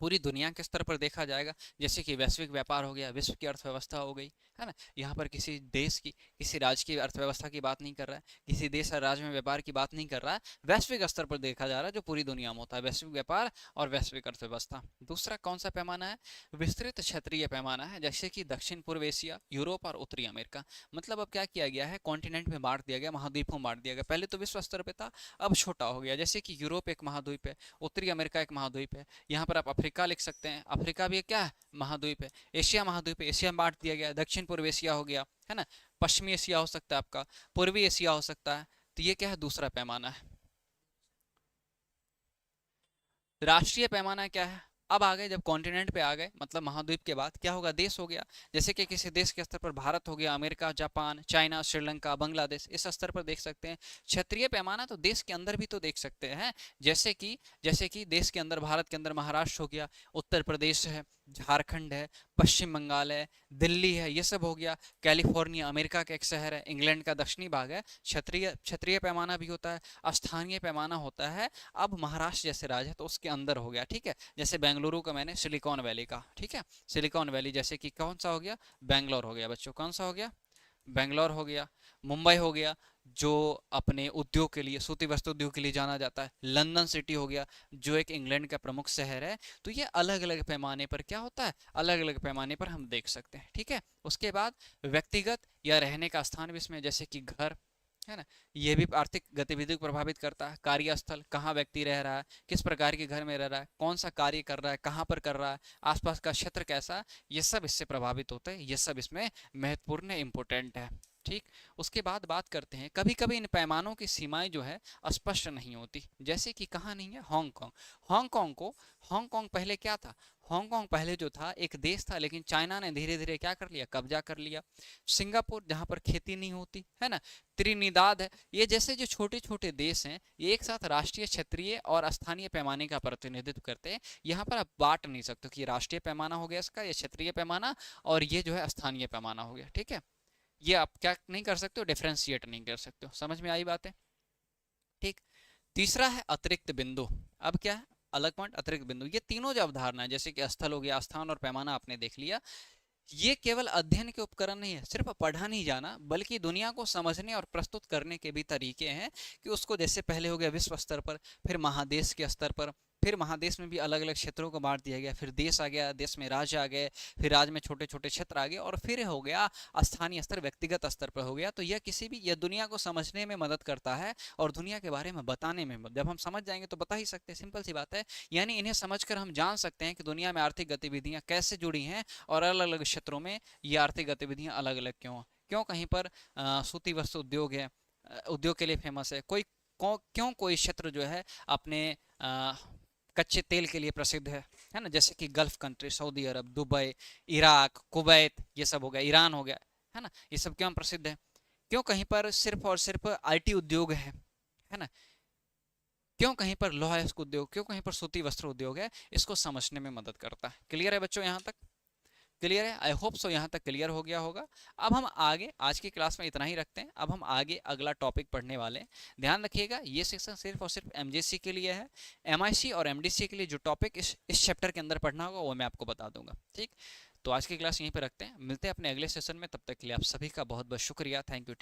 पूरी दुनिया के स्तर पर देखा जाएगा। जैसे कि वैश्विक व्यापार हो गया, विश्व की अर्थव्यवस्था हो गई, है ना। यहाँ पर किसी देश की, किसी राज्य की अर्थव्यवस्था की बात नहीं कर रहा है, किसी देश और राज्य में व्यापार की बात नहीं कर रहा है। वैश्विक स्तर पर देखा जा रहा है, जो पूरी दुनिया में होता है, वैश्विक व्यापार और वैश्विक अर्थव्यवस्था। दूसरा कौन सा पैमाना है, विस्तृत क्षेत्रीय पैमाना है। जैसे कि दक्षिण पूर्व एशिया, यूरोप और उत्तरी अमेरिका। मतलब अब क्या किया गया है, कॉन्टिनेंट में बांट दिया गया, महाद्वीपों में बांट दिया गया। पहले तो विश्व स्तर पर था, अब छोटा हो गया। जैसे कि यूरोप एक महाद्वीप है, उत्तरी अमेरिका एक महाद्वीप है। यहाँ पर आप अफ्रीका लिख सकते हैं, अफ्रीका भी क्या है, महाद्वीप है। एशिया महाद्वीप है, एशिया में बांट दिया गया। दक्षिण पूर्व एशिया हो गया, है ना। पश्चिमी एशिया हो सकता है आपका, पूर्वी एशिया हो सकता है, तो ये क्या है, दूसरा पैमाना है। राष्ट्रीय पैमाना क्या है? अब आ गए जब कॉन्टिनेंट पे आ गए, मतलब महाद्वीप के बाद क्या होगा, देश हो गया। जैसे कि किसी देश के स्तर पर भारत हो गया, America, Japan, China, Sri Lanka, Bangladesh, इस स्तर पर देख सकते हैं। क्षेत्रीय पैमाना तो देश के अंदर भी तो देख सकते हैं। जैसे कि देश के अंदर, भारत के अंदर महाराष्ट्र हो गया, उत्तर प्रदेश है, झारखंड है, पश्चिम बंगाल है, दिल्ली है, ये सब हो गया। कैलिफोर्निया अमेरिका का एक शहर है, इंग्लैंड का दक्षिणी भाग है। क्षेत्रीय क्षेत्रीय पैमाना भी होता है, स्थानीय पैमाना होता है। अब महाराष्ट्र जैसे राज्य है तो उसके अंदर हो गया, ठीक है। जैसे बेंगलुरु का मैंने सिलिकॉन वैली का, ठीक है, सिलिकॉन वैली, जैसे कि कौन सा हो गया, बेंगलोर हो गया बच्चों, कौन सा हो गया, बेंगलोर हो गया। मुंबई हो गया, जो अपने उद्योग के लिए, सूती वस्त्र उद्योग के लिए जाना जाता है। लंदन सिटी हो गया, जो एक इंग्लैंड का प्रमुख शहर है। तो ये अलग अलग पैमाने पर क्या होता है, अलग अलग पैमाने पर हम देख सकते हैं, ठीक है। उसके बाद व्यक्तिगत या रहने का स्थान भी इसमें, जैसे कि घर है ना, ये भी आर्थिक गतिविधि को प्रभावित करता है। कार्यस्थल, कहाँ व्यक्ति रह रहा है, किस प्रकार के घर में रह रहा है, कौन सा कार्य कर रहा है, कहाँ पर कर रहा है, आसपास का क्षेत्र कैसा है, ये सब इससे प्रभावित होते हैं। ये सब इसमें महत्वपूर्ण इंपॉर्टेंट है, ठीक। उसके बाद बात करते हैं, कभी कभी इन पैमानों की सीमाएं जो है स्पष्ट नहीं होती। जैसे कि कहाँ नहीं है, हांगकांग। हांगकांग पहले क्या था, हांगकांग पहले जो था एक देश था, लेकिन चाइना ने धीरे धीरे क्या कर लिया, कब्जा कर लिया। सिंगापुर, जहाँ पर खेती नहीं होती है ना, त्रिनिदाद है, ये जैसे जो छोटे छोटे देश हैं, ये एक साथ राष्ट्रीय, क्षेत्रीय और स्थानीय पैमाने का प्रतिनिधित्व करते हैं। यहाँ पर आप बांट नहीं सकते कि राष्ट्रीय पैमाना हो गया इसका, या क्षेत्रीय पैमाना, और ये जो है स्थानीय पैमाना हो गया, ठीक है। ये आप क्या नहीं कर सकते हो, डिफ्रेंशिएट नहीं कर सकते हो। समझ में आई बात है, ठीक। तीसरा है अतिरिक्त बिंदु। अब क्या है, अलग पॉइंट, अतिरिक्त बिंदु। ये तीनों जो अवधारणा है, जैसे कि स्थल हो गया, स्थान और पैमाना आपने देख लिया, ये केवल अध्ययन के उपकरण नहीं है, सिर्फ पढ़ा नहीं जाना, बल्कि दुनिया को समझने और प्रस्तुत करने के भी तरीके हैं। कि उसको जैसे पहले हो गया विश्व स्तर पर, फिर महादेश के स्तर पर, फिर महादेश में भी अलग अलग क्षेत्रों को बांट दिया गया, फिर देश आ गया, देश में राज्य आ गए, फिर राज्य में छोटे छोटे क्षेत्र आ गए, और फिर हो गया स्थानीय स्तर, व्यक्तिगत स्तर पर हो गया। तो यह दुनिया को समझने में मदद करता है, और दुनिया के बारे में बताने में, जब हम समझ जाएंगे तो बता ही सकते हैं, सिंपल सी बात है। यानी इन्हें समझकर हम जान सकते हैं कि दुनिया में आर्थिक गतिविधियां कैसे जुड़ी हैं, और अलग अलग क्षेत्रों में ये आर्थिक गतिविधियां अलग अलग क्यों क्यों कहीं पर सूती वस्त्र उद्योग है, उद्योग के लिए फेमस है, क्यों कोई क्षेत्र जो है अपने कच्चे तेल के लिए प्रसिद्ध है ना, जैसे कि गल्फ कंट्री, सऊदी अरब, दुबई, इराक, कुवैत, ये सब हो गया, ईरान हो गया, है ना, ये सब क्यों प्रसिद्ध है, क्यों कहीं पर सिर्फ और सिर्फ आईटी उद्योग है ना, क्यों कहीं पर लोहा इस्क उद्योग, क्यों कहीं पर सूती वस्त्र उद्योग है, इसको समझने में मदद करता है। क्लियर है बच्चों, यहाँ तक क्लियर है? आई होप सो यहाँ तक क्लियर हो गया होगा। अब हम आगे, आज की क्लास में इतना ही रखते हैं। अब हम आगे अगला टॉपिक पढ़ने वाले हैं। ध्यान रखिएगा, ये सेक्शन सिर्फ और सिर्फ एमजेसी के लिए है। एमआईसी और एमडीसी के लिए जो टॉपिक इस चैप्टर के अंदर पढ़ना होगा वो मैं आपको बता दूंगा, ठीक। तो आज की क्लास यहीं पे रखते हैं, मिलते हैं अपने अगले सेशन में। तब तक के लिए आप सभी का बहुत बहुत शुक्रिया। Thank you, take